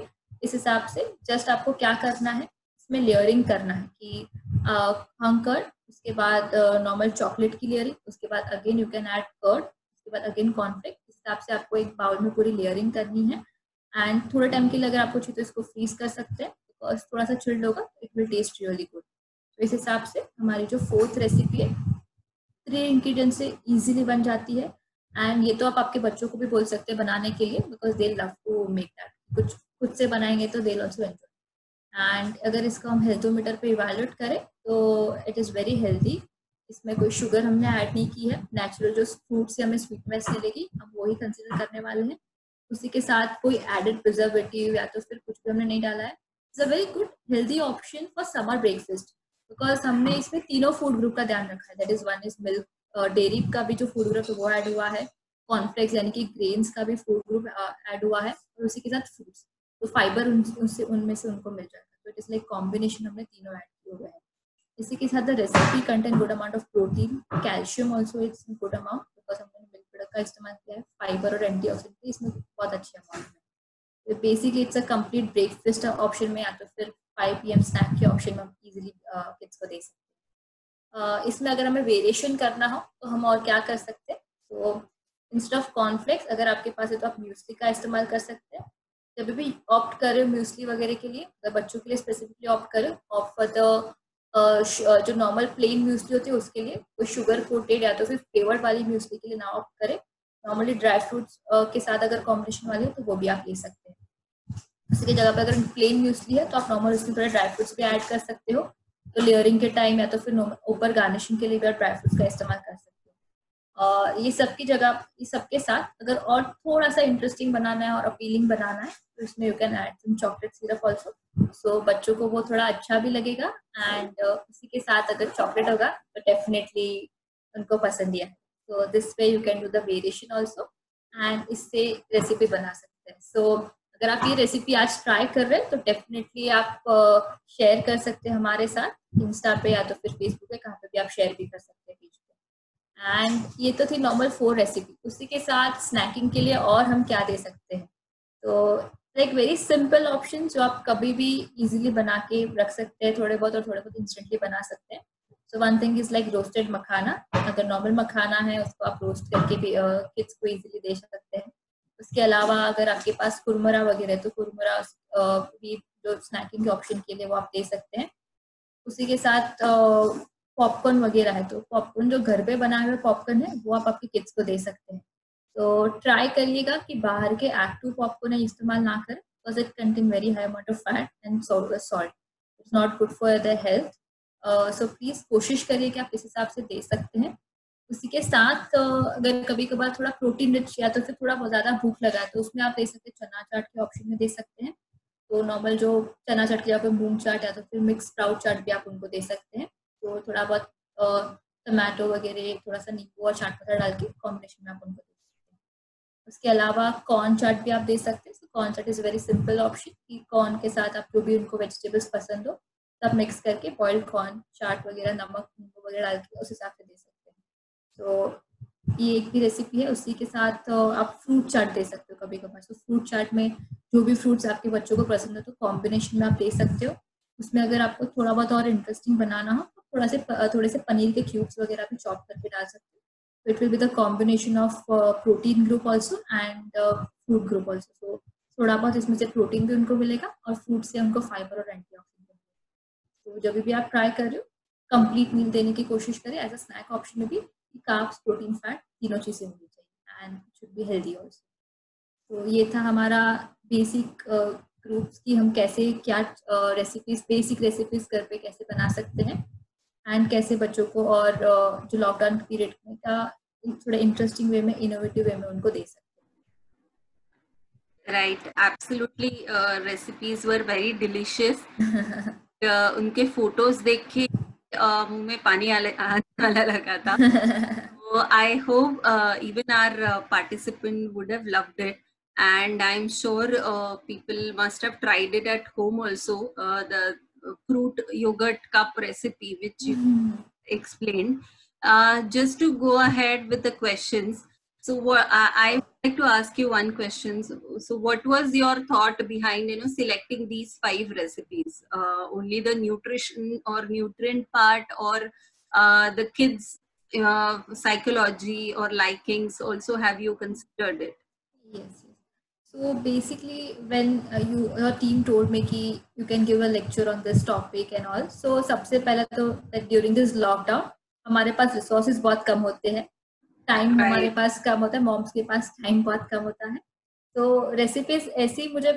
इस हिसाब से जस्ट आपको क्या करना है, इसमें लेयरिंग करना है कि हंग कर्ड, उसके बाद नॉर्मल चॉकलेट की लेयरिंग, उसके बाद again you can add curd, उसके बाद अगेन कॉर्नफ्लेक्स। इस हिसाब से आपको एक बाउल में पूरी लेयरिंग करनी है एंड थोड़े टाइम के लिए अगर आपको चाहिए तो इसको फ्रीज कर सकते हैं, बिकॉज थोड़ा सा चिल्ड होगा it will test really good. तो इस हिसाब से हमारी जो फोर्थ रेसिपी है 3 इंग्रेडिएंट्स से इजीली बन जाती है। एंड ये तो आप आपके बच्चों को भी बोल सकते हैं बनाने के लिए, because they love to make that. कुछ खुद से बनाएंगे तो दे ऑल्सो एंजॉय। एंड अगर इसको हम हेल्थोमीटर पे इवैल्यूएट करें तो इट इज़ वेरी हेल्दी। इसमें कोई शुगर हमने ऐड नहीं की है, नेचुरल जो फ्रूट से हमें स्वीटनेस मिलेगी हम वही कंसिडर करने वाले हैं। उसी के साथ कोई एडेड प्रिजर्वेटिव या तो फिर कुछ भी हमने नहीं डाला है। It's a very good healthy option for summer breakfast, because हमने इसमें तीनों फूड ग्रुप का ध्यान रखा है। That is one is milk, dairy का भी जो फूड ग्रुप है वो ऐड हुआ है, कॉर्नफ्लेक्स यानी कि ग्रेन्स का भी फूड ग्रुप ऐड हुआ है, और उसी के साथ फ्रूट्स, तो फाइबर उनसे उनमें से उनको मिल जाएगा। तो इट इज लाइक कॉम्बिनेशन हमने तीनों ऐड किए हुए हैं। इसी के साथ the recipe contain good amount of protein, calcium also it's good amount, because हमने मिल्क प्रोडक्ट का इस्तेमाल किया है, फाइबर और एंटीऑक्सीडेंट इसमें बहुत अच्छे अमाउंट में। Basically it's a complete breakfast option में या तो फिर 5 PM स्नैक के ऑप्शन में हम इजीली किड्स को दे सकते हैं। इसमें अगर हमें वेरिएशन करना हो तो हम और क्या कर सकते हैं, तो इंस्टेड ऑफ कॉर्नफ्लेक्स अगर आपके पास है तो आप म्यूसली का इस्तेमाल कर सकते हैं। जब भी ऑप्ट करें म्यूसली वगैरह के लिए, अगर बच्चों के लिए स्पेसिफिकली ऑप्ट करें, ऑप्ट फॉर द जो नॉर्मल प्लेन म्यूसली होती है उसके लिए, कोई शुगर कोटेड या तो फिर फ्लेवर्ड वाली म्यूसली के लिए ना ऑप्ट करें। नॉर्मली ड्राई फ्रूट्स के साथ अगर कॉम्बिनेशन वाली हो तो वो भी आप ले सकते हैं। उसकी जगह पे अगर प्लेन म्यूसली है तो आप नॉर्मल उसमें थोड़े ड्राई फ्रूट्स भी ऐड कर सकते हो। तो लेयरिंग के टाइम या तो फिर ऊपर गार्निशिंग के लिए भी आप ड्राई फ्रूट्स का इस्तेमाल कर सकते हो। ये सब की जगह, ये सबके साथ अगर और थोड़ा सा इंटरेस्टिंग बनाना है और अपीलिंग बनाना है तो इसमें you can add some chocolate syrup also. So बच्चों को वो थोड़ा अच्छा भी लगेगा एंड इसी के साथ अगर चॉकलेट होगा तो डेफिनेटली उनको पसंद ही है। तो this way you can do the variation also and इससे रेसिपी बना सकते हैं। सो अगर आप ये रेसिपी आज ट्राई कर रहे हैं तो डेफिनेटली आप शेयर कर सकते हैं हमारे साथ इंस्टा पे या तो फिर फेसबुक पे, कहाँ पे भी आप शेयर भी कर सकते हैं पेज पे। एंड ये तो थी नॉर्मल 4 रेसिपी। उसी के साथ स्नैकिंग के लिए और हम क्या दे सकते हैं, तो लाइक वेरी सिंपल ऑप्शन जो आप कभी भी इजीली बना के रख सकते हैं, थोड़े बहुत और थोड़े बहुत इंस्टेंटली बना सकते हैं। So one thing is like roasted makhana. अगर नॉर्मल मखाना है उसको आप रोस्ट करके भी किड्स को इजीली दे सकते हैं। उसके अलावा अगर आपके पास कुरमुरा वगैरह है तो कुरमुरा भी जो स्नैकिंग के ऑप्शन के लिए वो आप दे सकते हैं। उसी के साथ पॉपकॉर्न वगैरह है, तो पॉपकॉर्न जो घर पे बनाए हुए पॉपकॉर्न है वो आप आपके किड्स को दे सकते हैं। तो ट्राई करिएगा कि बाहर के एक्टिव पॉपकॉर्न इस्तेमाल ना करें, because it contain very high amount of fat and salt. It's not good for the health. So please कोशिश करिए कि आप इस हिसाब से दे सकते हैं। उसी के साथ अगर कभी कभार थोड़ा प्रोटीन रिच या तो फिर थोड़ा बहुत ज़्यादा भूख लगा है तो उसमें आप दे सकते हैं, चना चाट के ऑप्शन में दे सकते हैं। तो नॉर्मल जो चना चाट की जगह पे मूंग चाट या तो फिर मिक्स स्प्राउट चाट भी आप उनको दे सकते हैं। तो थोड़ा बहुत टमाटो वगैरह, थोड़ा सा नींबू और चाट मसाला डाल के कॉम्बिनेशन में आप उनको दे सकते हैं। उसके अलावा कॉर्न चाट भी आप दे सकते हैं। Corn chaat is very simple option कि कॉर्न के साथ आप जो भी उनको वेजिटेबल्स पसंद हो सब मिक्स करके बॉइल्ड कॉर्न चाट वगैरह नमक नींबू वगैरह डाल के उस हिसाब से दे सकते हैं। तो ये एक भी रेसिपी है। उसी के साथ आप फ्रूट चाट दे सकते हो कभी कभार। तो फ्रूट चाट में जो भी फ्रूट्स आपके बच्चों को पसंद है तो कॉम्बिनेशन में आप दे सकते हो। उसमें अगर आपको थोड़ा बहुत और इंटरेस्टिंग बनाना हो तो थोड़े से पनीर के क्यूब्स वगैरह भी चॉप करके डाल सकते हो। तो it will be the combination of protein group also and fruit group also. तो थोड़ा बहुत इसमें से प्रोटीन भी उनको मिलेगा और फ्रूट से उनको फाइबर और एंटीऑक्सीडेंट। तो जब भी आप ट्राई कर रहे हो कंप्लीट मील देने की कोशिश करें। एज अ स्नैक ऑप्शन में भी कार्ब्स प्रोटीन फैट तीनों चीज़ें होनी चाहिए and should be healthy also. तो ये था हमारा बेसिक ग्रुप्स की हम कैसे क्या रेसिपीज, बेसिक रेसिपीज घर पे कैसे बना सकते हैं एंड कैसे बच्चों को और जो लॉकडाउन पीरियड में का थोड़ा इंटरेस्टिंग वे में, इनोवेटिव वे में उनको दे सकते हैं। Right, absolutely, recipes were very delicious. उनके फोटोज देख के मुंह में पानी आने लगा था। So I hope even our participant would have loved it, and I'm sure people must have tried it at home also. The fruit yogurt cup recipe which you explained. Just to go ahead with the questions. So what I would like to ask you one question. So what was your thought behind selecting these 5 recipes? Only the nutrition or nutrient part, or the kids psychology or likings also, have you considered it? Yes. So basically, when your team told me कि you can give a lecture on this topic and all, so सबसे पहले तो that during this lockdown हमारे पास resources बहुत कम होते हैं, time हमारे पास कम होता है, मॉम्स के पास टाइम बहुत कम होता है। तो रेसिपीज ऐसी मुझे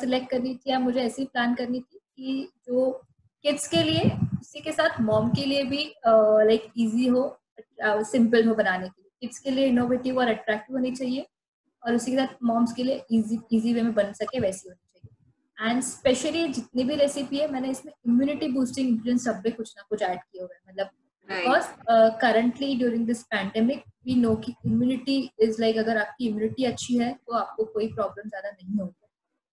सिलेक्ट करनी थी या मुझे ऐसी प्लान करनी थी कि जो किड्स के लिए, उसी के साथ मॉम के लिए भी लाइक इजी हो, सिंपल हो बनाने के लिए। किड्स के लिए इनोवेटिव और अट्रैक्टिव होनी चाहिए और उसी के साथ मॉम्स के लिए इजी वे में बन सके वैसी होनी चाहिए। एंड स्पेशली जितनी भी रेसिपी है मैंने इसमें इम्यूनिटी बूस्टिंग इंग्रेडिएंट्स सब पे कुछ ना कुछ ऐड किए हुए हैं। मतलब because currently during this pandemic we know कि इम्यूनिटी इज लाइक, अगर आपकी इम्यूनिटी अच्छी है तो आपको कोई प्रॉब्लम ज्यादा नहीं होगी।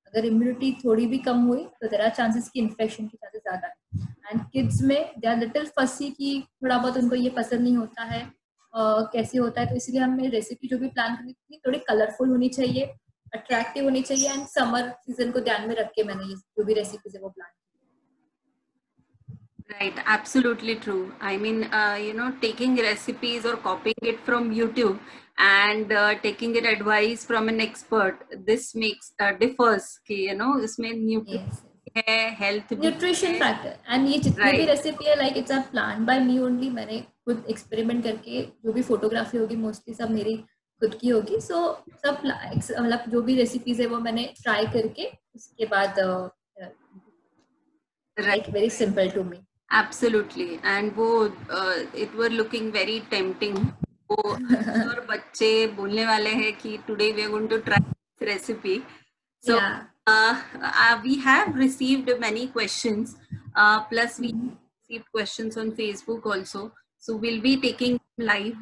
अगर इम्यूनिटी थोड़ी भी कम हुई तो देयर आर चांसेस कि इन्फेक्शन के चांसेस ज्यादा है। एंड किड्स में दे आर लिटिल फसी कि थोड़ा बहुत उनको ये पसंद नहीं होता है कैसे होता है। तो इसलिए हमें रेसिपी जो भी प्लान करनी थी थोड़ी कलरफुल होनी चाहिए, अट्रैक्टिव होनी चाहिए एंड समर सीजन को ध्यान में रख के मैंने ये जो भी रेसिपीज है वो प्लान की। Right, absolutely true. I mean, taking recipes or copying it from YouTube and taking it advice from an expert, this makes differs कि इसमें nutrition है, health भी न्यूट्रिशन फैक्टर एंड ये जितनी भी रेसिपी है like it's a plan by me only. मैंने खुद एक्सपेरिमेंट करके, जो भी फोटोग्राफी होगी मोस्टली सब मेरी खुद की होगी। सो सब मतलब जो भी रेसिपीज है वो मैंने ट्राई करके उसके बाद like very simple to me. Absolutely, and वो it were looking very tempting. वो और बच्चे बोलने वाले हैं कि today we are going to try this recipe. So we have received many questions. Plus we received questions on Facebook also. So we'll be taking live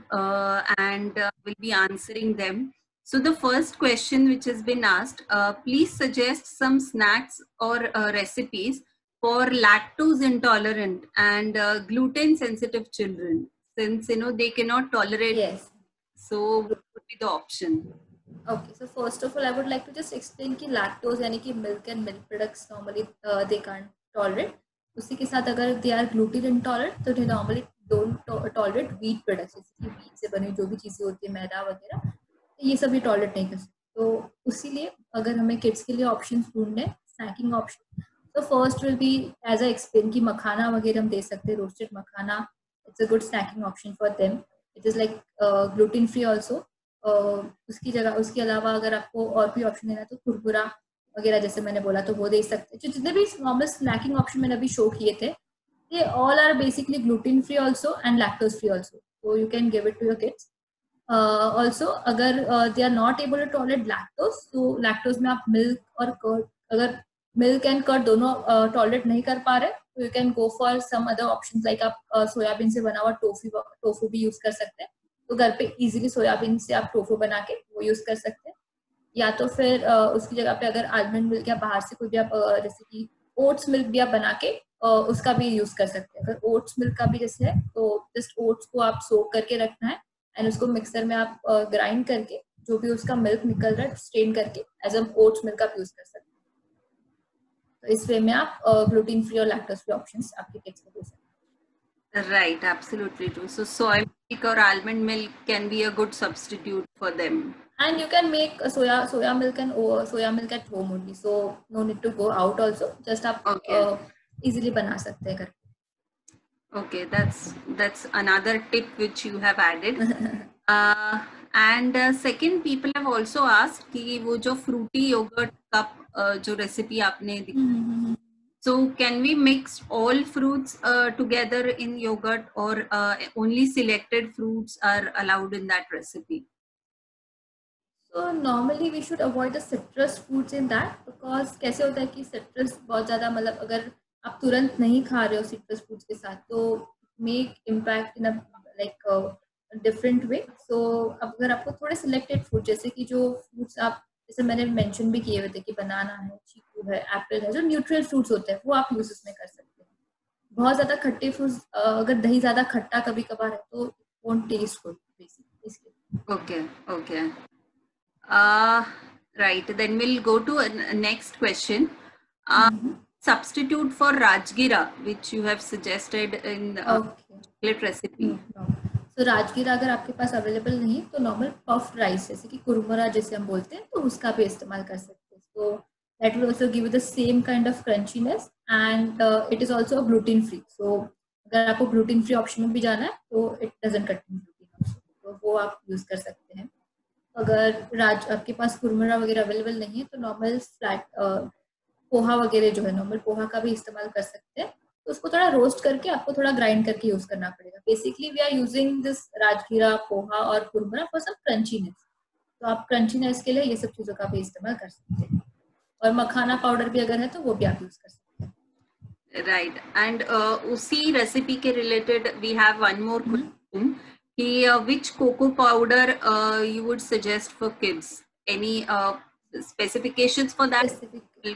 and we'll be answering them. So the first question which has been asked, please suggest some snacks or recipes for lactose intolerant and gluten sensitive children. since they cannot tolerate. Yes. So what would be the option? Okay, so first of all, I would like to just explain कि lactose यानी कि milk and milk products normally they can't tolerate. उसी के साथ अगर they are gluten intolerant तो they normally don't tolerate wheat products, जैसे कि wheat से बनी जो भी चीज़ें होती है मैदा वगैरह, ये सभी tolerate नहीं कर सकते. तो उसीलिए अगर हमें kids के लिए options ढूंढने snacking option, तो first will be as I explained कि मखाना वगैरह हम दे सकते हैं, roasted makhana, it's a good snacking option for them. It is like gluten free also. उसकी जगह उसके अलावा अगर आपको और भी ऑप्शन देना है तो कुरकुरा वगैरह जैसे मैंने बोला तो वो दे सकते हैं. जो जितने भी नॉर्मल स्नैकिंग ऑप्शन मैंने अभी शो किए थे ये all are basically gluten free also and lactose free also, so you can give it to your kids. Also अगर they are not able to tolerate lactose, तो लैक्टोज में आप milk और कर्ड, अगर मिल्क एंड कर्ड दोनों tolerate नहीं कर पा रहे तो you can go for some other options like आप सोयाबीन से बना हुआ टोफू भी यूज कर सकते हैं. तो घर पे इजीली सोयाबीन से आप टोफू बना के वो यूज कर सकते हैं. या तो फिर उसकी जगह पे अगर आलमंड मिल्क या बाहर से कोई भी आप जैसे कि ओट्स मिल्क भी आप बना के उसका भी यूज कर सकते हैं. अगर ओट्स मिल्क का भी जैसे है तो जस्ट ओट्स को आप सोक करके रखना है एंड उसको मिक्सर में आप ग्राइंड करके जो भी उसका मिल्क निकल रहा है स्ट्रेन करके एज अ ओट्स मिल्क आप यूज कर सकते हैं. तो इस वे में आप ग्लूटेन फ्री और लैक्टोज फ्री ऑप्शंस आपके किड्स को दे सकते हैं. Right, absolutely true. So soy milk or almond milk can be a good substitute for them. And you can make soya milk and soya milk at home only. So no need to go out also. Just आप easily बना सकते हैं घर. Okay, that's another tip which you have added. And second, people have also asked कि वो जो fruity yogurt cup जो recipe आपने दिखाई, so can we mix all fruits together in yogurt or only selected fruits are allowed in that recipe? So normally we should avoid the citrus fruits in that because कैसे होता है कि citrus बहुत ज़्यादा मतलब अगर आप तुरंत नहीं खा रहे हो citrus fruits के साथ तो make impact in a like different way. So अगर आपको थोड़े selected fruit जैसे कि जो fruits आप जैसे मैंने मेंशन भी किए हुए थे कि बनाना है, चीकू है, एप्पल है, जो न्यूट्रल फ्रूट्स होते हैं वो आप यूज इसमें कर सकते हैं. बहुत ज्यादा खट्टे फ्रूट्स अगर दही ज्यादा खट्टा कभी कभार है तो won't taste good basically. Okay. Right, then we'll go to next question. Substitute for rajgira which you have suggested in chocolate recipe. तो राजगीरा अगर आपके पास अवेलेबल नहीं तो नॉर्मल पफ राइस जैसे कि कुरमुरा जैसे हम बोलते हैं तो उसका भी इस्तेमाल कर सकते हैं. तो that will also give you the same kind of crunchiness and it is also gluten free. So अगर आपको ग्लूटेन फ्री ऑप्शन में भी जाना है तो इट डजंट कंटेन ग्लूटेन, तो वो आप यूज कर सकते हैं. अगर आपके पास कुरमुरा वगैरह अवेलेबल नहीं है तो नॉर्मल फ्लैट पोहा वगैरह जो है नॉर्मल पोहा का भी इस्तेमाल कर सकते हैं. तो उसको थोड़ा रोस्ट करके आपको थोड़ा ग्राइंड करके यूज करना पड़ेगा. Basically we are using this rajgira, poha और कुरमुरा फॉर सम क्रंचीनेस. तो आप क्रंचीनेस के लिए ये सब चीजों का भी इस्तेमाल कर सकते हैं. और मखाना पाउडर भी अगर है तो वो भी आप यूज कर सकते हैं. राइट, एंड उसी रेसिपी के related we have one more question कि which cocoa powder you would suggest for kids? Any specifications for that?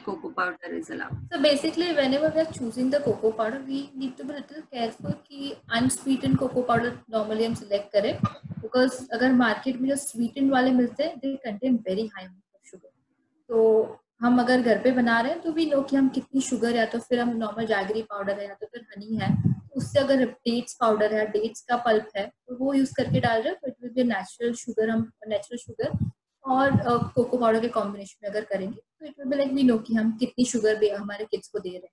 Cocoa powder is allowed. So basically whenever we are choosing the cocoa powder we need to be little careful कि unsweetened cocoa powder normally हम select करें because अगर market में जो sweetened वाले मिलते हैं they contain very high amount of sugar. तो हम अगर घर पे बना रहे हैं तो भी नो कि हम कितनी शुगर या तो फिर हम नॉर्मल जैगरी पाउडर है या तो फिर हनी है उससे अगर डेट्स पाउडर है, डेट्स का पल्प है तो वो यूज करके डाल रहे हैं तो it will be natural sugar. हम नेचुरल शुगर और कोको पाउडर के कॉम्बिनेशन में अगर करेंगे तो it will be like we know कि हम कितनी शुगर भी हमारे किड्स को दे रहे हैं.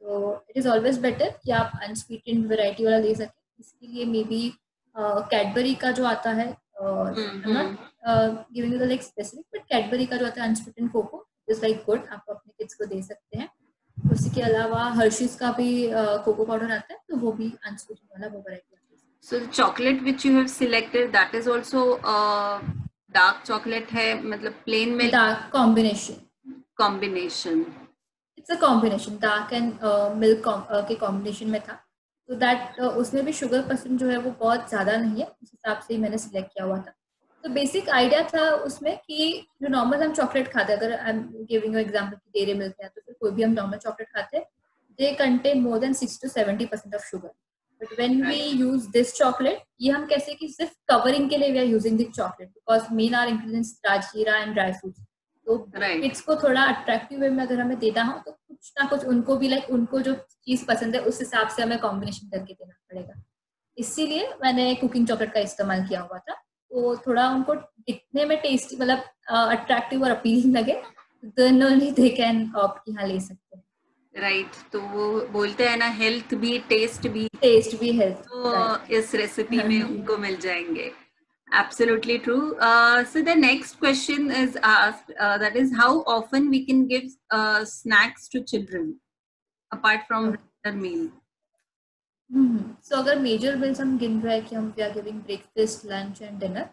तो इट इज ऑलवेज बेटर कि आप अनस्वीटेंड वैरायटी वाला ले सकें. इसके लिए मे बी कैडबरी का जो आता है not giving you the like specific but Cadbury का जो आता है unsweetened cocoa is like good, आप अपने किड्स को दे सकते हैं. उसी के अलावा हर्शीज का भी कोको पाउडर आता है तो वो भी अनस्वीटेंड वाला वो वैरायटी आती है. So the chocolate which you have selected that is also dark chocolate है, मतलब प्लेन में dark combination it's a combination dark and milk के कॉम्बिनेशन में था. तो दैट उसमें भी शुगर परसेंट जो है वो बहुत ज़्यादा नहीं है, उस हिसाब से ही मैंने सिलेक्ट किया हुआ था. तो बेसिक आइडिया था उसमें कि जो नॉर्मल हम चॉकलेट खाते हैं, अगर I am giving you example कि डेयरी मिल्क है तो फिर कोई भी हम नॉर्मल चॉकलेट खाते हैं, they contain more than 60 to 70% of sugar. But when we use this chocolate, ये हम कैसे कि सिर्फ कवरिंग के लिए we are using this chocolate because main are ingredients rajgira and dry fruits. तो किड्स को थोड़ा अट्रैक्टिव वे में अगर हमें देना हो तो कुछ ना कुछ उनको भी लाइक उनको जो चीज पसंद है उस हिसाब से हमें कॉम्बिनेशन करके देना पड़ेगा. इसीलिए मैंने कुकिंग चॉकलेट का इस्तेमाल किया हुआ था. तो थोड़ा उनको दिखने में टेस्टी मतलब अट्रैक्टिव और अपीलिंग लगे then only they can opt कि हाँ ले सकते हैं. राइट. तो वो बोलते हैं ना, हेल्थ भी टेस्ट भी हेल्थ, तो इस रेसिपी में उनको मिल जाएंगे. Absolutely true. So the next question is asked, that is how often we can give snacks to children apart from regular meal. So अगर मेजर मील्स हम गिन रहे हैं कि हम we are giving breakfast, lunch and dinner,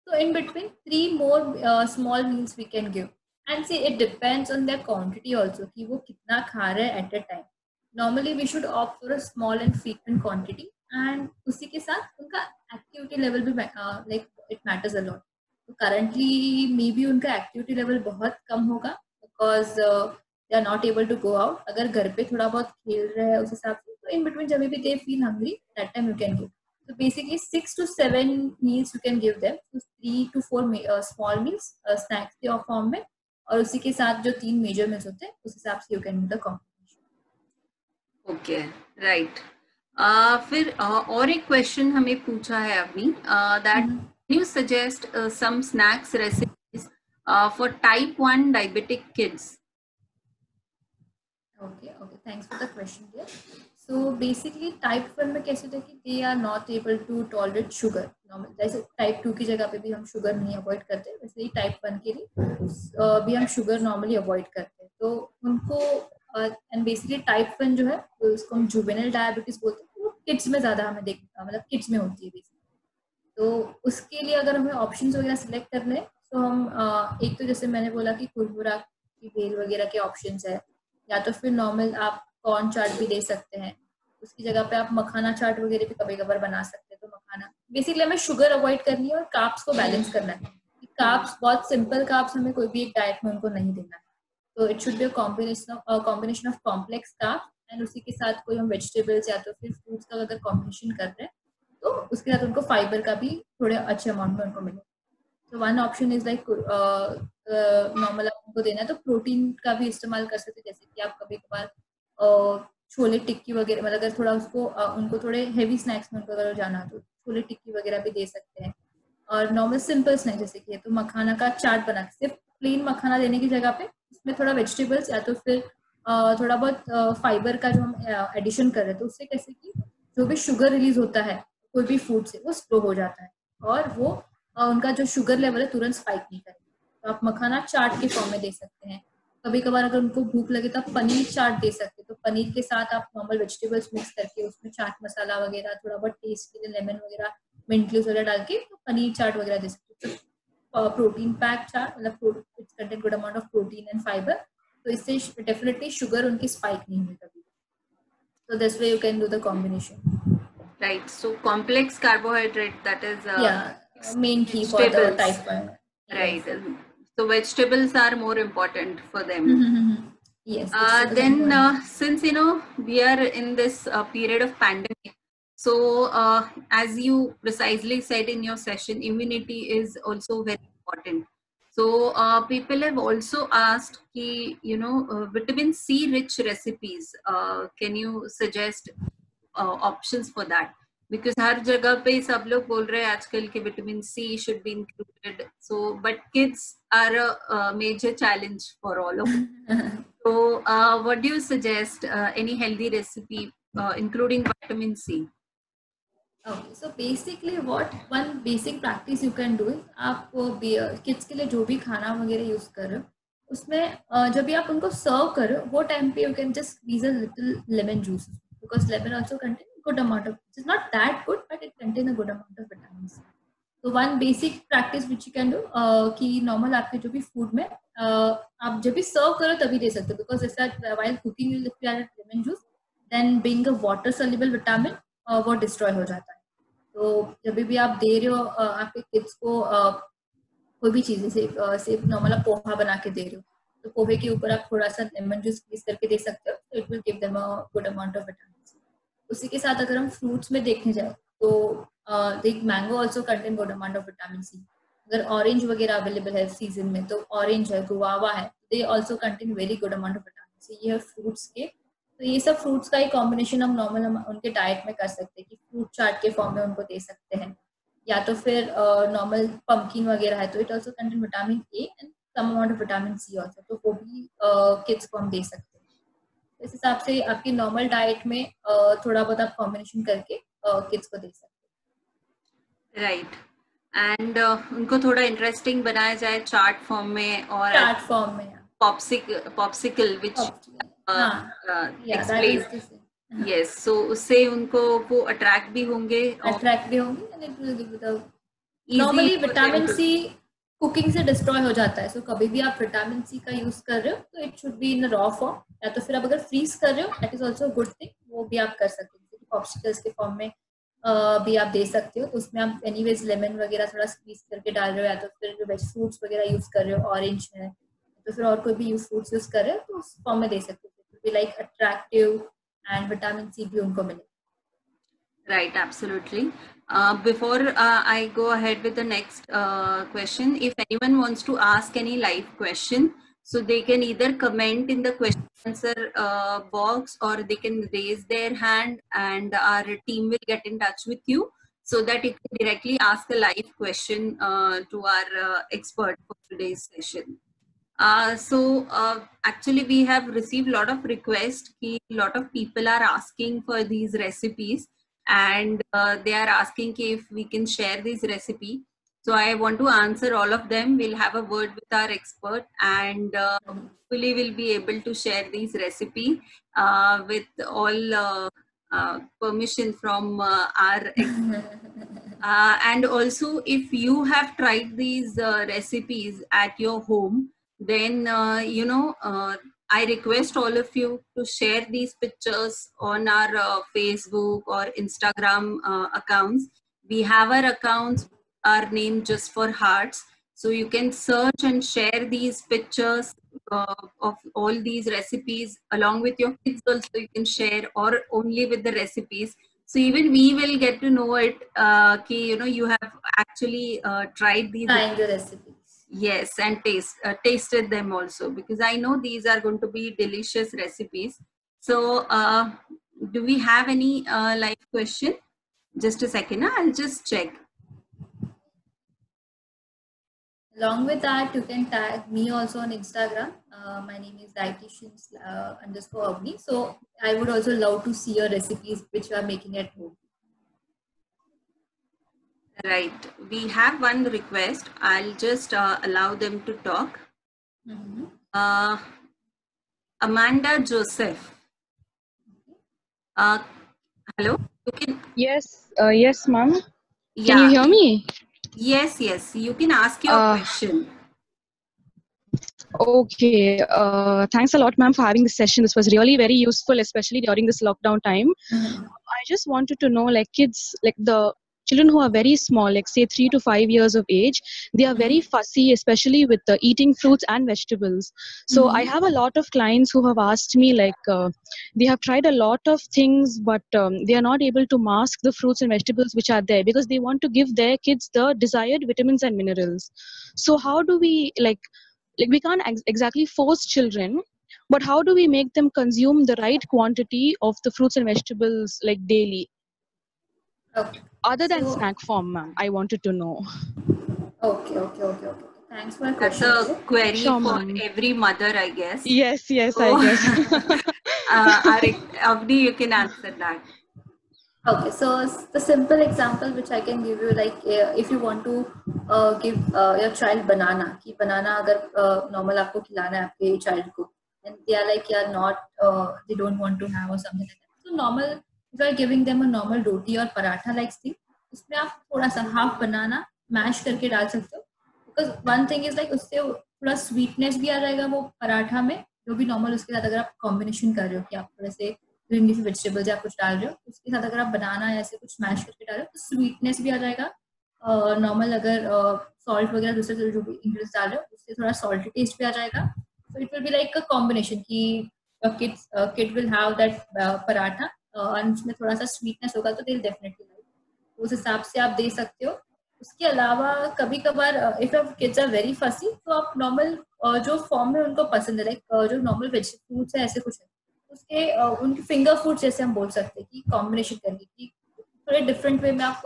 तो in between 3 more small meals we can give. And see, it depends on their quantity also कि वो कितना खा रहे हैं at a time. Normally we should opt for a small and frequent quantity, and उसी के साथ उनका activity level भी like it matters a lot. तो currently maybe उनका activity level बहुत कम होगा because they are not able to go out. अगर घर पे थोड़ा बहुत खेल रहे हैं उस हिसाब से, तो in between जब भी they feel hungry, that time you can give. So basically 6 to 7 meals you can give them. So 3 to 4 small meals snacks के form में, और उसी के साथ जो 3 मेजर मील्स होते हैं उस हिसाब से you can do the combination. Okay, right. फिर और एक क्वेश्चन हमें पूछा है अभी, that you suggest some snacks recipes for type 1 diabetic kids. Okay, thanks for the question dear. So basically type 1 में कैसे होता है कि they are not able to tolerate sugar. जैसे टाइप 2 की जगह पे भी हम शुगर नहीं अवॉइड करते, वैसे ही टाइप 1 के लिए भी हम शुगर नॉर्मली अवॉइड करते हैं. तो उनको एंड बेसिकली टाइप 1 जो है उसको हम जुवेनाइल डायबिटीज बोलते हैं, वो किड्स में ज़्यादा हमें मतलब किड्स में होती है बेसिकली. तो उसके लिए अगर हमें ऑप्शंस वगैरह सिलेक्ट करने हैं तो हम एक तो जैसे मैंने बोला कि कुरमुरा की बेल वगैरह के ऑप्शंस है, या तो फिर नॉर्मल आप कॉर्न चाट भी दे सकते हैं. उसकी जगह पे आप मखाना चाट वगैरह भी कभी कभार बना सकते हैं. तो मखाना बेसिकली हमें शुगर अवॉइड करनी है और कार्ब्स को बैलेंस करना है. कार्ब्स बहुत सिंपल कार्ब्स हमें कोई भी एक डाइट में उनको नहीं देना है. तो it should be combination of complex carbs, and उसी के साथ कोई हम वेजिटेबल्स या तो फिर फ्रूट्स का अगर कॉम्बिनेशन कर रहे हैं तो उसके साथ उनको फाइबर का भी थोड़े अच्छे अमाउंट में उनको मिले. तो one option is like normal आप उनको देना है तो प्रोटीन का भी इस्तेमाल कर सकते हैं. जैसे कि आप कभी कभार छोले टिक्की वगैरह, मतलब अगर थोड़ा उसको उनको थोड़े हेवी स्नैक्स में उनको अगर जाना तो छोले टिक्की वगैरह भी दे सकते हैं. और नॉर्मल सिंपल स्नैक्स जैसे कि तो मखाना का चाट बना के सिर्फ प्लेन मखाना देने की जगह पे उसमें थोड़ा वेजिटेबल्स या तो फिर थोड़ा बहुत फाइबर का जो हम एडिशन कर रहे हैं, तो उससे कैसे कि जो भी शुगर रिलीज होता है कोई भी फूड से वो स्लो हो जाता है और वो उनका जो शुगर लेवल है तुरंत स्पाइक नहीं करेगा. तो आप मखाना चाट के फॉर्म में दे सकते हैं. कभी कभार अगर उनको भूख लगे तो आप पनीर चाट दे सकते हैं. तो पनीर के साथ आप नॉर्मल वेजिटेबल्स मिक्स करके उसमें चाट मसाला वगैरह थोड़ा बहुत टेस्ट के लिए लेमन वगैरह मिंट लीव्स वगैरह डाल के तो पनीर चाट वगैरह दे सकते हैं. तो प्रोटीन पैक चाट मतलब it's contain good amount of protein and fibre, तो इससे डेफिनेटली शुगर उनकी स्पाइक नहीं हुई कभी. So this way you can do the combination. Right. So complex carbohydrate, that is main key for the type 1. Right. Yes. So vegetables are more important for them. Yes. Then since we are in this period of pandemic, so as you precisely said in your session, immunity is also very important. So people have also asked ki, vitamin C rich recipes. Can you suggest options for that? Because हर जगह पे सब लोग बोल रहे हैं आजकल के vitamin C should be included. So but kids are a major challenge for all of us. So what do you suggest? Any healthy recipe including vitamin C? Okay, so basically what one basic practice you can do is आप kids के लिए जो भी खाना वगैरह use कर रहे हो उसमें जब भी आप उनको सर्व कर रहे हो वो टाइम पे you can just squeeze a little lemon juice, because lemon also contains good amount of, it's not that good but it contains a good amount of vitamins. So one basic practice which you can do कि normal आपके जो भी food में आप जब भी serve करो तभी दे सकते हो, because ऐसा while cooking you if you add lemon juice then being a water soluble vitamin वो destroy हो जाता है. तो जब भी आप दे रहे हो आपके kids को कोई भी चीज़ सिर्फ नॉर्मल पोहा बना के दे रहे हो तो पोहे के ऊपर आप थोड़ा सा लेमन जूस स्क्वीज करके दे सकते हो, तो it will give them a good amount of vitamin. उसी के साथ अगर हम फ्रूट्स में देखने जाए तो देख mango also contain good amount of vitamin C. अगर ऑरेंज वगैरह अवेलेबल है सीजन में तो ऑरेंज है, गुआवा है, they also contain very good amount of vitamin C. ये है फ्रूट्स के. तो ये सब फ्रूट्स का ही कॉम्बिनेशन हम नॉर्मल हम उनके डाइट में कर सकते हैं कि फ्रूट चाट के फॉर्म में उनको दे सकते हैं, या तो फिर नॉर्मल पंपकिन वगैरह है तो it also contain vitamin A and some amount of vitamin C also, तो वो भी किड्स को हम दे सकते हैं. इस हिसाब से आपकी नॉर्मल डाइट में थोड़ा बहुत आप कॉम्बिनेशन करके किड्स को दे सकते हैं. राइट. एंड उनको थोड़ा इंटरेस्टिंग बनाया जाए चार्ट फॉर्म में, और चार्ट फॉर्म में popsicle which explain. Yes, so उससे उनको वो अट्रैक्ट भी होंगे and it will give the normally vitamin C cooking से डिस्ट्रॉय हो जाता है. सो कभी भी आप विटामिन सी का यूज कर रहे हो तो it should be in raw form, या तो फिर आप अगर फ्रीज कर रहे हो that is also good thing, वो भी आप कर सकते हो. पॉप्सिकल्स के फॉर्म में भी आप दे सकते हो. तो उसमें आप एनीवेज लेमन वगैरह थोड़ा स्क्वीज करके डाल रहे हो, या तो फिर वेज फ्रूट्स वगैरह यूज कर रहे हो, ऑरेंज है तो फिर और कोई भी यूज फ्रूट्स यूज कर रहे हो तो उस फॉर्म में दे सकते हो. Like attractive and vitamin C भी उनको मिले. Right, absolutely. Before I go ahead with the next question, if anyone wants to ask any live question, so they can either comment in the question answer box, or they can raise their hand and our team will get in touch with you so that you can directly ask a live question to our expert for today's session. Actually we have received a lot of requests. A lot of people are asking for these recipes, and they are asking if we can share this recipe. So I want to answer all of them. We'll have a word with our expert, and hopefully we'll be able to share these recipe with all permission from our expert. And also, if you have tried these recipes at your home, then I request all of you to share these pictures on our Facebook or Instagram accounts. We have our accounts are named Just for Hearts, so you can search and share these pictures of all these recipes along with your kids. Also you can share, or only with the recipes, so even we will get to know it ki, you have actually tried trying the recipes. Yes, and tasted them also, because I know these are going to be delicious recipes. So do we have any live question? Just a second, I'll just check. Along with that, you can tag me also on Instagram. My name is dietitians_Avni. So I would also love to see your recipes which you are making at home. Right. We have one request. I'll just allow them to talk. Amanda Joseph. Hello. You can. Yes. Yes, ma'am. Yeah. Can you hear me? Yes. You can ask your question. Okay. Thanks a lot, ma'am, for having this session. This was really very useful, especially during this lockdown time. I just wanted to know, like kids, like the children who are very small, like say 3 to 5 years of age, they are very fussy, especially with eating fruits and vegetables. So I have a lot of clients who have asked me, like they have tried a lot of things, but they are not able to mask the fruits and vegetables which are there, because they want to give their kids the desired vitamins and minerals. So how do we like we can't exactly force children, but how do we make them consume the right quantity of the fruits and vegetables like daily? Okay. Other than snack form, ma'am, I wanted to know. Okay. Thanks for your That's question. a query for every mother, I guess. Yes, I guess. Avni, you can answer that. Okay, so the simple example which I can give you, like if you want to give your child banana, कि banana अगर normal आपको खिलाना है आपके child को, and they are like they don't want to have or something like that. So normal, if you are giving them a normal roti or paratha like thing, उसमें आप थोड़ा सा half banana mash करके डाल सकते हो, because one thing is like उससे थोड़ा sweetness भी आ जाएगा वो पराठा में, जो भी normal उसके साथ अगर आप combination कर रहे हो कि आप थोड़े से ग्रीन लीफी वेजिटेबल्स या कुछ डाल रहे हो, उसके साथ अगर आप बनाना या ऐसे कुछ मैश करके डाल रहे हो तो स्वीटनेस भी आ जाएगा. नॉर्मल अगर सॉल्ट वगैरह दूसरे जो भी इंग्रेडिएंट्स डाल रहे हो उससे थोड़ा सॉल्टी टेस्ट भी आ जाएगा. So it will be like a combination कि kid will have that paratha उसमें थोड़ा सा स्वीटनेस होगा तो दे डेफिनेटली लाइक, उस हिसाब से आप दे सकते हो। उसके अलावा कभी कभार if your kids are very fussy तो आप नॉर्मल जो फॉर्म में उनको पसंद है, लाइक जो नॉर्मल वेज फ्रूट्स है ऐसे कुछ है, उसके उनके फिंगर फूड्स जैसे हम बोल सकते हैं कि कॉम्बिनेशन करके कि थोड़े डिफरेंट वे में आप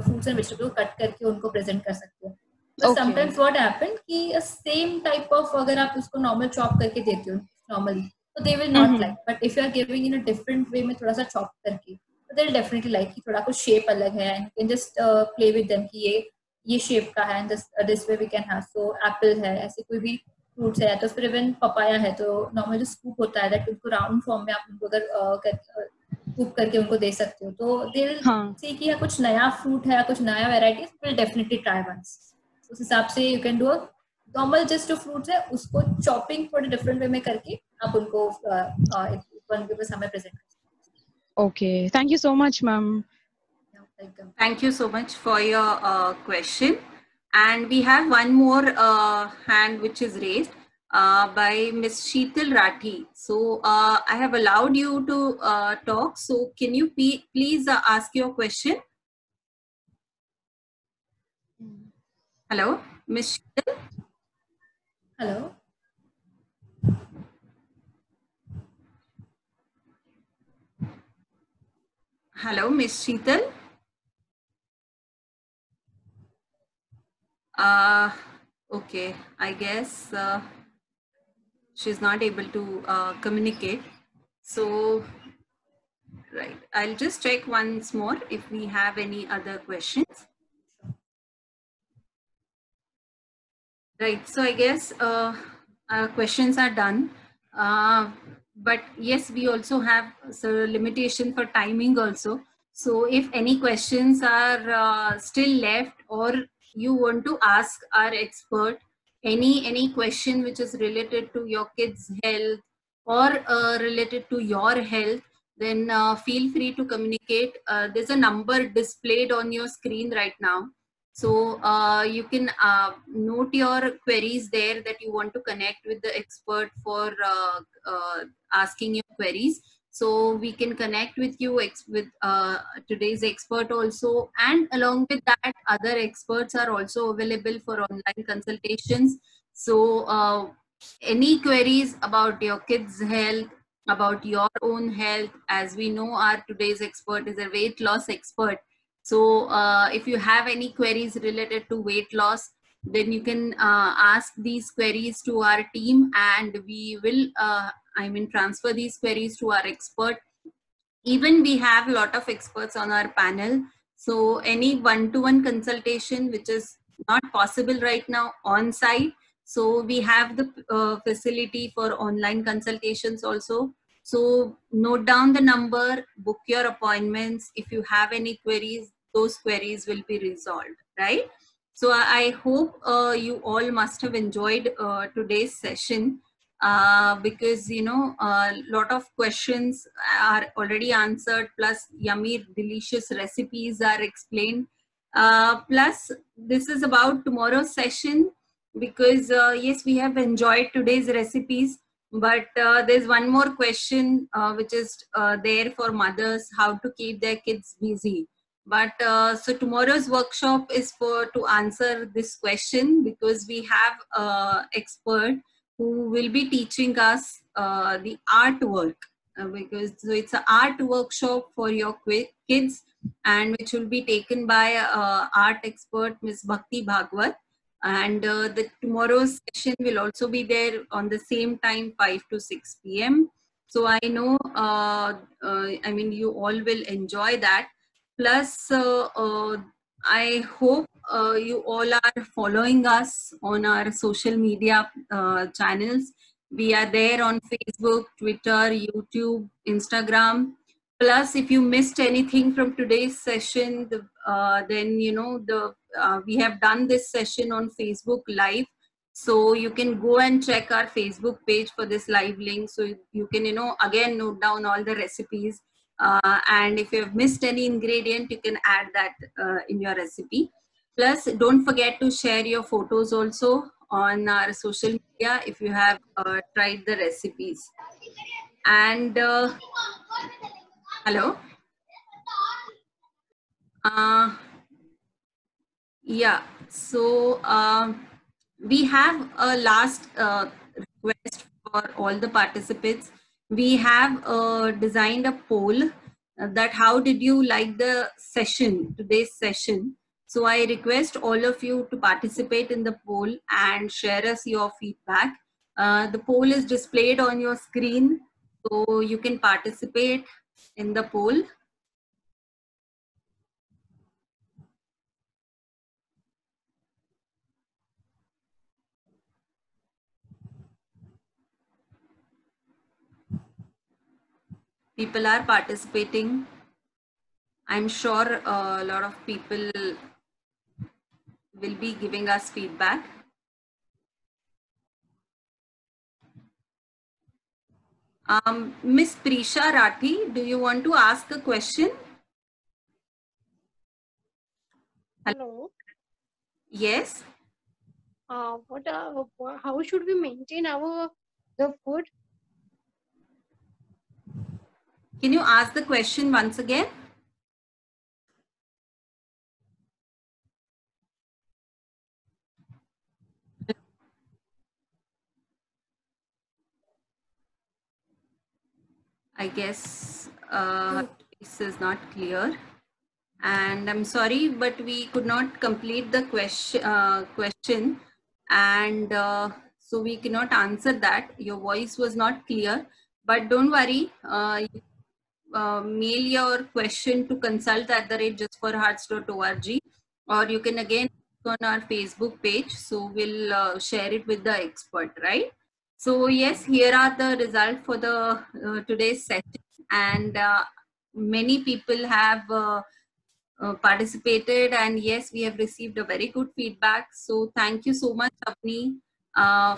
फ्रूट्स एंड वेजिटेबल कट करके उनको प्रेजेंट कर सकते हो। बट समटाइम्स व्हाट हैपन कि सेम टाइप ऑफ अगर आप उसको नॉर्मल चॉप करके देते हो नॉर्मली तो they will not like, but if you are giving in a different way में थोड़ा सा चॉप करके तो दे विल डेफिनेटली लाइक कि थोड़ा कुछ शेप अलग है and can just play with them कि ये शेप का है and this way we can have. So apple है, ऐसे कोई भी फ्रूट्स है, तो फिर इवन पपाया है तो नॉर्मल जो स्कूप होता है दैट उनको राउंड फॉर्म में आप उनको अगर स्कूप करके उनको दे सकते हो तो दे विल सी कि कुछ नया फ्रूट है, कुछ नया variety, will definitely try once. उस हिसाब से you can do normal just जो फ्रूट्स है उसको चॉपिंग थोड़े डिफरेंट वे में करके आप उनको उनके पास हमें प्रेजेंट कर सकते हैं। Okay, thank you so much, ma'am. Thank you so much for your question. And we have one more hand which is raised by Ms. Sheetal Rathi. So I have allowed you to talk. So can you please ask your question? Hello, Ms. Sheetal. Hello. Hello, Ms. Sheetal. Okay, I guess she's not able to communicate. So, right, I'll just check once more if we have any other questions. Right, so I guess questions are done. But yes, we also have a limitation for timing also. So if any questions are still left or you want to ask our expert any question which is related to your kids' health or related to your health, then feel free to communicate. There's a number displayed on your screen right now. So you can note your queries there that you want to connect with the expert for asking your queries. So we can connect with you with today's expert also, and along with that other experts are also available for online consultations. So any queries about your kids' health, about your own health, as we know our today's expert is a weight loss expert. So if you have any queries related to weight loss, then you can ask these queries to our team and we will transfer these queries to our expert. Even we have a lot of experts on our panel. So any one-to-one consultation which is not possible right now on site, so we have the facility for online consultations also. So note down the number, book your appointments. If you have any queries, those queries will be resolved, right? So I hope you all must have enjoyed today's session because, you know, a lot of questions are already answered, plus yummy, delicious recipes are explained. Plus, this is about tomorrow's session because yes, we have enjoyed today's recipes, but there's one more question which is there for mothers, how to keep their kids busy. But so tomorrow's workshop is to answer this question because we have an expert who will be teaching us the artwork because so it's an art workshop for your kids and which will be taken by art expert Ms. Bhakti Bhagwat. And the tomorrow's session will also be there on the same time, 5 to 6 p.m. So I know, I mean, you all will enjoy that. Plus, I hope you all are following us on our social media channels. We are there on Facebook, Twitter, YouTube, Instagram. Plus, if you missed anything from today's session, then you know we have done this session on Facebook Live. So you can go and check our Facebook page for this live link. So you can, you know, again note down all the recipes. And if you have missed any ingredient, you can add that in your recipe. Plus, don't forget to share your photos also on our social media if you have tried the recipes. And Hello. Yeah. So we have a last request for all the participants. We have designed a poll that how did you like the session, today's session. So I request all of you to participate in the poll and share us your feedback. The poll is displayed on your screen, so you can participate in the poll. People are participating. I'm sure a lot of people will be giving us feedback. Miss Prisha Rathi, do you want to ask a question? Hello. Yes. How should we maintain the food? Can you ask the question once again? I guess this is not clear. And I'm sorry, but we could not complete the question, and so we cannot answer that. Your voice was not clear, but don't worry. You mail your question to consult@justforhearts.org, or you can again on our Facebook page. So we'll share it with the expert, right? So yes, here are the results for the today's session, and many people have participated, and yes, we have received a very good feedback. So thank you so much, Avni,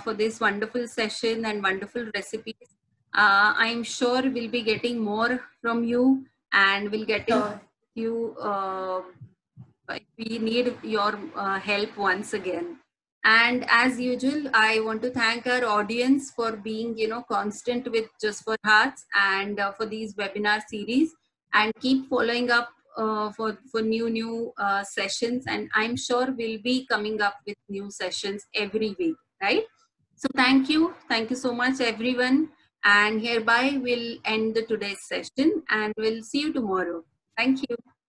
for this wonderful session and wonderful recipes. I'm sure we'll be getting more from you, and we'll get you if we need your help once again. And as usual, I want to thank our audience for being, constant with Just for Hearts, and for these webinar series, and keep following up for new sessions. And I'm sure we'll be coming up with new sessions every week, right? So thank you so much, everyone. And hereby we'll end the today's session, and we'll see you tomorrow. Thank you.